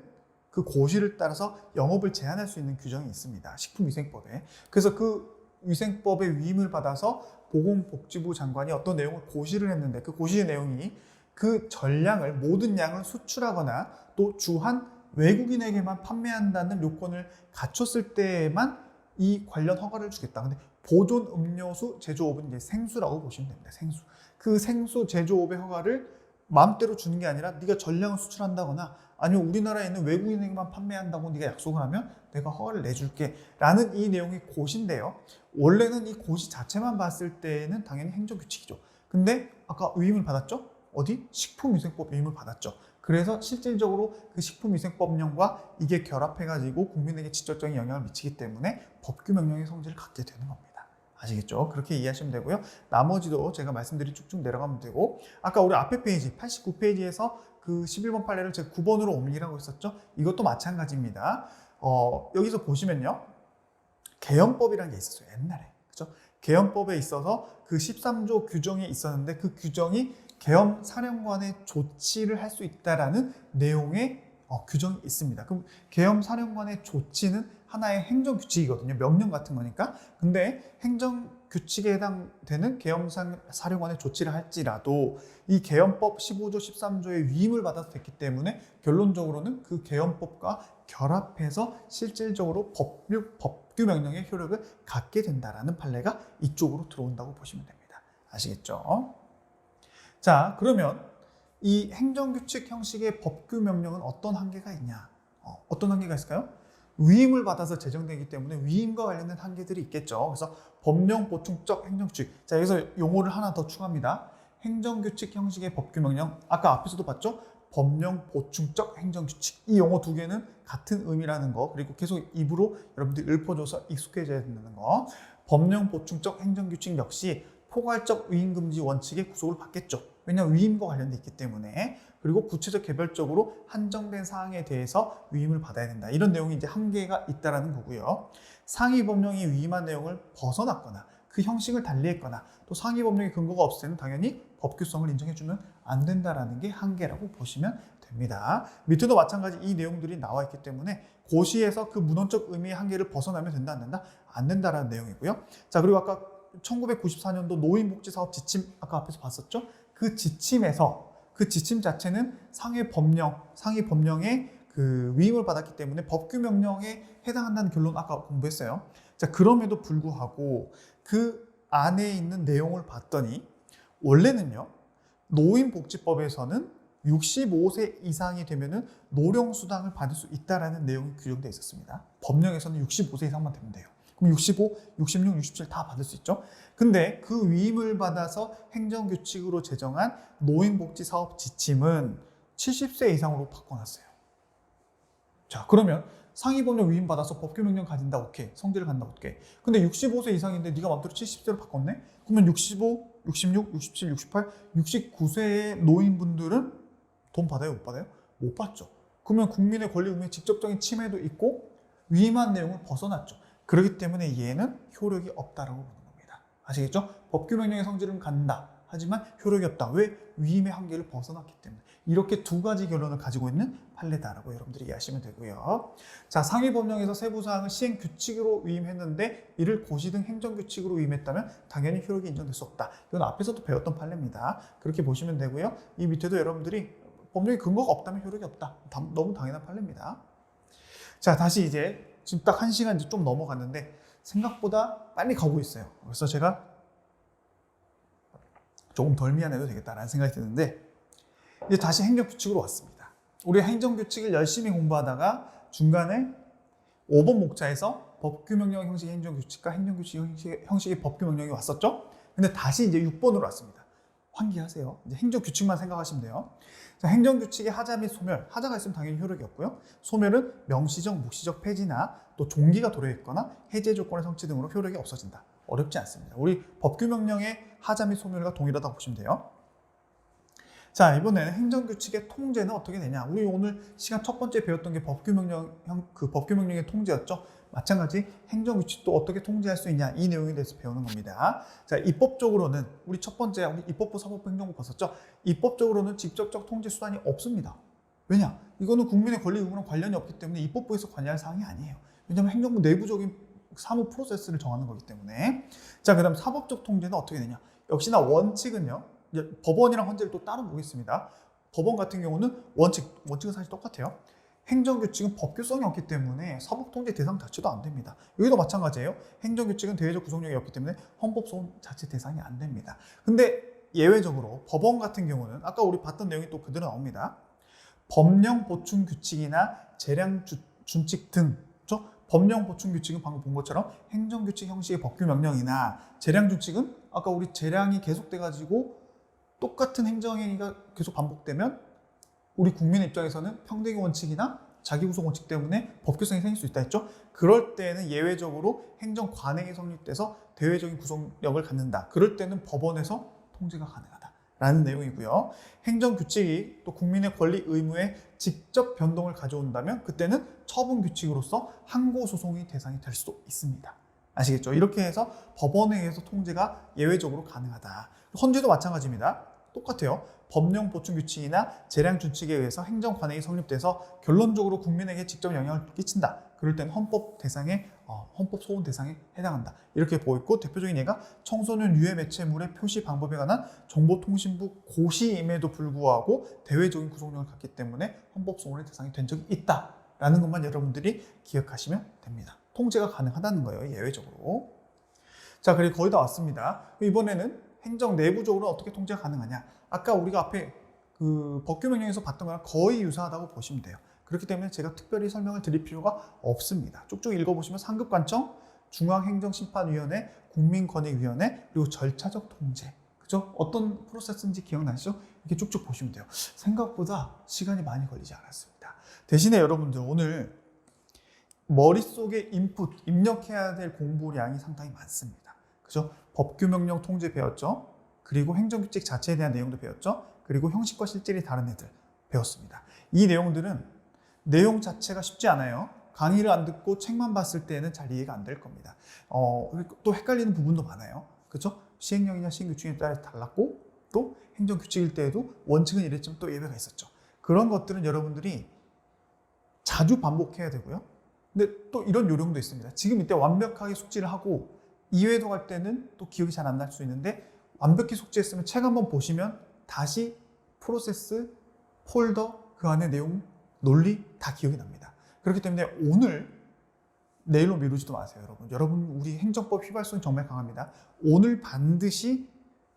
그 고시를 따라서 영업을 제한할 수 있는 규정이 있습니다. 식품위생법에. 그래서 그 위생법의 위임을 받아서 보건복지부 장관이 어떤 내용을 고시를 했는데 그 고시의 내용이 그 전량을 모든 양을 수출하거나 또 주한 외국인에게만 판매한다는 요건을 갖췄을 때에만 이 관련 허가를 주겠다. 근데 보존 음료수 제조업은 이제 생수라고 보시면 됩니다. 생수. 그 생수 제조업의 허가를 마음대로 주는 게 아니라 네가 전량을 수출한다거나 아니면 우리나라에 있는 외국인에게만 판매한다고 네가 약속을 하면 내가 허가를 내줄게 라는 이 내용이 고시인데요. 원래는 이 고시 자체만 봤을 때는 당연히 행정규칙이죠. 근데 아까 위임을 받았죠? 어디? 식품위생법 위임을 받았죠. 그래서 실질적으로 그 식품위생법령과 이게 결합해가지고 국민에게 직접적인 영향을 미치기 때문에 법규 명령의 성질을 갖게 되는 겁니다. 아시겠죠? 그렇게 이해하시면 되고요. 나머지도 제가 말씀드린 쭉쭉 내려가면 되고 아까 우리 앞에 페이지 89페이지에서 그 11번 판례를 제가 9번으로 옮기라고 했었죠? 이것도 마찬가지입니다. 여기서 보시면요. 개헌법이라는 게 있었어요. 옛날에. 그죠? 개헌법에 있어서 그 13조 규정이 있었는데 그 규정이 계엄 사령관의 조치를 할 수 있다라는 내용의 규정이 있습니다. 그럼 계엄 사령관의 조치는 하나의 행정규칙이거든요. 명령 같은 거니까. 근데 행정규칙에 해당되는 계엄 사령관의 조치를 할지라도 이 계엄법 15조 13조의 위임을 받아서 됐기 때문에 결론적으로는 그 계엄법과 결합해서 실질적으로 법규 명령의 효력을 갖게 된다라는 판례가 이쪽으로 들어온다고 보시면 됩니다. 아시겠죠? 자, 그러면 이 행정규칙 형식의 법규 명령은 어떤 한계가 있냐? 어떤 한계가 있을까요? 위임을 받아서 제정되기 때문에 위임과 관련된 한계들이 있겠죠. 그래서 법령 보충적 행정규칙. 자, 여기서 용어를 하나 더 추가합니다. 행정규칙 형식의 법규 명령. 아까 앞에서도 봤죠? 법령 보충적 행정규칙. 이 용어 두 개는 같은 의미라는 거. 그리고 계속 입으로 여러분들이 읊어줘서 익숙해져야 된다는 거. 법령 보충적 행정규칙 역시 포괄적 위임금지 원칙의 구속을 받겠죠. 왜냐하면 위임과 관련돼 있기 때문에. 그리고 구체적 개별적으로 한정된 사항에 대해서 위임을 받아야 된다. 이런 내용이 이제 한계가 있다라는 거고요. 상위 법령이 위임한 내용을 벗어났거나 그 형식을 달리했거나 또 상위 법령의 근거가 없을 때는 당연히 법규성을 인정해주면 안 된다라는 게 한계라고 보시면 됩니다. 밑에도 마찬가지 이 내용들이 나와 있기 때문에 고시에서 그 문헌적 의미의 한계를 벗어나면 된다 안 된다? 안 된다라는 내용이고요. 자, 그리고 아까 1994년도 노인복지사업 지침 아까 앞에서 봤었죠? 그 지침에서 그 지침 자체는 상위 법령의 그 위임을 받았기 때문에 법규 명령에 해당한다는 결론 아까 공부했어요. 자, 그럼에도 불구하고 그 안에 있는 내용을 봤더니 원래는요. 노인복지법에서는 65세 이상이 되면은 노령수당을 받을 수 있다라는 내용이 규정되어 있었습니다. 법령에서는 65세 이상만 되면 돼요. 그럼 65, 66, 67 다 받을 수 있죠. 근데 그 위임을 받아서 행정규칙으로 제정한 노인복지사업 지침은 70세 이상으로 바꿔놨어요. 자, 그러면 상위법령 위임 받아서 법규명령 가진다, 오케이. 성질을 갖는다, 오케이. 근데 65세 이상인데 네가 마음대로 70세로 바꿨네? 그러면 65, 66, 67, 68, 69세의 노인분들은 돈 받아요, 못 받아요? 못 받죠. 그러면 국민의 권리 의무의 직접적인 침해도 있고 위임한 내용을 벗어났죠. 그렇기 때문에 얘는 효력이 없다라고 보는 겁니다. 아시겠죠? 법규명령의 성질은 갖는다. 하지만 효력이 없다. 왜? 위임의 한계를 벗어났기 때문에. 이렇게 두 가지 결론을 가지고 있는 판례다라고 여러분들이 이해하시면 되고요. 자, 상위 법령에서 세부 사항을 시행 규칙으로 위임했는데 이를 고시 등 행정 규칙으로 위임했다면 당연히 효력이 인정될 수 없다. 이건 앞에서도 배웠던 판례입니다. 그렇게 보시면 되고요. 이 밑에도 여러분들이 법령에 근거가 없다면 효력이 없다. 너무 당연한 판례입니다. 자, 다시 이제 지금 딱 1시간 이제 좀 넘어갔는데 생각보다 빨리 가고 있어요. 그래서 제가 조금 덜 미안해도 되겠다라는 생각이 드는데 이제 다시 행정규칙으로 왔습니다. 우리 행정규칙을 열심히 공부하다가 중간에 5번 목차에서 법규명령 형식의 행정규칙과 행정규칙 형식의 법규명령이 왔었죠? 근데 다시 이제 6번으로 왔습니다. 환기하세요. 이제 행정규칙만 생각하시면 돼요. 자, 행정규칙의 하자 및 소멸, 하자가 있으면 당연히 효력이 없고요. 소멸은 명시적, 묵시적 폐지나 또 종기가 도래했거나 해제 조건의 성취 등으로 효력이 없어진다. 어렵지 않습니다. 우리 법규명령의 하자 및 소멸과 동일하다고 보시면 돼요. 자, 이번에는 행정규칙의 통제는 어떻게 되냐? 우리 오늘 시간 첫 번째 배웠던 게 법규명령의 통제였죠. 마찬가지 행정규칙도 어떻게 통제할 수 있냐, 이 내용에 대해서 배우는 겁니다. 자, 입법적으로는 우리 첫 번째 우리 입법부, 사법부, 행정부 봤었죠. 입법적으로는 직접적 통제 수단이 없습니다. 왜냐? 이거는 국민의 권리 의무랑 관련이 없기 때문에 입법부에서 관여할 사항이 아니에요. 왜냐하면 행정부 내부적인 사무 프로세스를 정하는 거기 때문에. 자, 그다음 사법적 통제는 어떻게 되냐? 역시나 원칙은요. 법원이랑 헌재를 또 따로 보겠습니다. 법원 같은 경우는 원칙은 사실 똑같아요. 행정규칙은 법규성이 없기 때문에 사법통제 대상 자체도 안 됩니다. 여기도 마찬가지예요. 행정규칙은 대외적 구속력이 없기 때문에 헌법소원 자체 대상이 안 됩니다. 근데 예외적으로 법원 같은 경우는 아까 우리 봤던 내용이 또 그대로 나옵니다. 법령 보충 규칙이나 재량 준칙 등, 그렇죠? 법령 보충 규칙은 방금 본 것처럼 행정규칙 형식의 법규명령이나 재량 준칙은 아까 우리 재량이 계속돼 가지고 똑같은 행정행위가 계속 반복되면 우리 국민의 입장에서는 평등의 원칙이나 자기구속 원칙 때문에 법규성이 생길 수 있다 했죠. 그럴 때는 예외적으로 행정 관행이 성립돼서 대외적인 구속력을 갖는다. 그럴 때는 법원에서 통제가 가능하다라는 내용이고요. 행정규칙이 또 국민의 권리 의무에 직접 변동을 가져온다면 그때는 처분규칙으로서 항고소송이 대상이 될 수도 있습니다. 아시겠죠? 이렇게 해서 법원에 의해서 통제가 예외적으로 가능하다. 헌재도 마찬가지입니다. 똑같아요. 법령 보충 규칙이나 재량 준칙에 의해서 행정 관행이 성립돼서 결론적으로 국민에게 직접 영향을 끼친다. 그럴 때는 헌법 소원 대상에 해당한다. 이렇게 보고 있고 대표적인 예가 청소년 유해 매체물의 표시 방법에 관한 정보통신부 고시임에도 불구하고 대외적인 구속력을 갖기 때문에 헌법 소원의 대상이 된 적이 있다라는 것만 여러분들이 기억하시면 됩니다. 통제가 가능하다는 거예요. 예외적으로. 자, 그리고 거의 다 왔습니다. 이번에는 행정 내부적으로 어떻게 통제가 가능하냐. 아까 우리가 앞에 법규명령에서 봤던 거랑 거의 유사하다고 보시면 돼요. 그렇기 때문에 제가 특별히 설명을 드릴 필요가 없습니다. 쭉쭉 읽어보시면 상급관청, 중앙행정심판위원회, 국민권익위원회, 그리고 절차적 통제. 그죠? 어떤 프로세스인지 기억나시죠? 이렇게 쭉쭉 보시면 돼요. 생각보다 시간이 많이 걸리지 않았습니다. 대신에 여러분들 오늘 머릿속에 입력해야 될 공부량이 상당히 많습니다. 그죠? 법규명령 통제 배웠죠? 그리고 행정규칙 자체에 대한 내용도 배웠죠? 그리고 형식과 실질이 다른 애들 배웠습니다. 이 내용들은 내용 자체가 쉽지 않아요. 강의를 안 듣고 책만 봤을 때는 잘 이해가 안 될 겁니다. 또 헷갈리는 부분도 많아요. 그렇죠? 시행령이냐 시행규칙에 따라 달랐고 또 행정규칙일 때에도 원칙은 이랬지만 또 예외가 있었죠. 그런 것들은 여러분들이 자주 반복해야 되고요. 근데 또 이런 요령도 있습니다. 지금 이때 완벽하게 숙지를 하고 이외에도 갈 때는 또 기억이 잘 안 날 수 있는데 완벽히 숙지했으면 책 한번 보시면 다시 프로세스, 폴더, 그 안에 내용, 논리 다 기억이 납니다. 그렇기 때문에 오늘 내일로 미루지도 마세요, 여러분. 여러분 우리 행정법 휘발성이 정말 강합니다. 오늘 반드시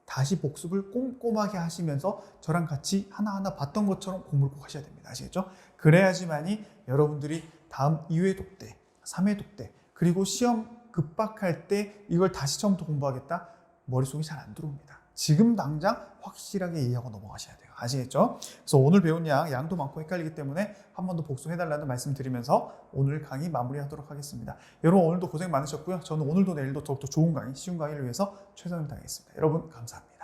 다시 복습을 꼼꼼하게 하시면서 저랑 같이 하나하나 봤던 것처럼 공부를 꼭 하셔야 됩니다. 아시겠죠? 그래야지만이 여러분들이 다음 2회 독대, 3회 독대, 그리고 시험 급박할 때 이걸 다시 처음부터 공부하겠다? 머릿속이 잘 안 들어옵니다. 지금 당장 확실하게 이해하고 넘어가셔야 돼요. 아시겠죠? 그래서 오늘 배운 양도 많고 헷갈리기 때문에 한 번 더 복습해달라는 말씀 드리면서 오늘 강의 마무리하도록 하겠습니다. 여러분 오늘도 고생 많으셨고요. 저는 오늘도 내일도 더욱더 좋은 강의, 쉬운 강의를 위해서 최선을 다하겠습니다. 여러분 감사합니다.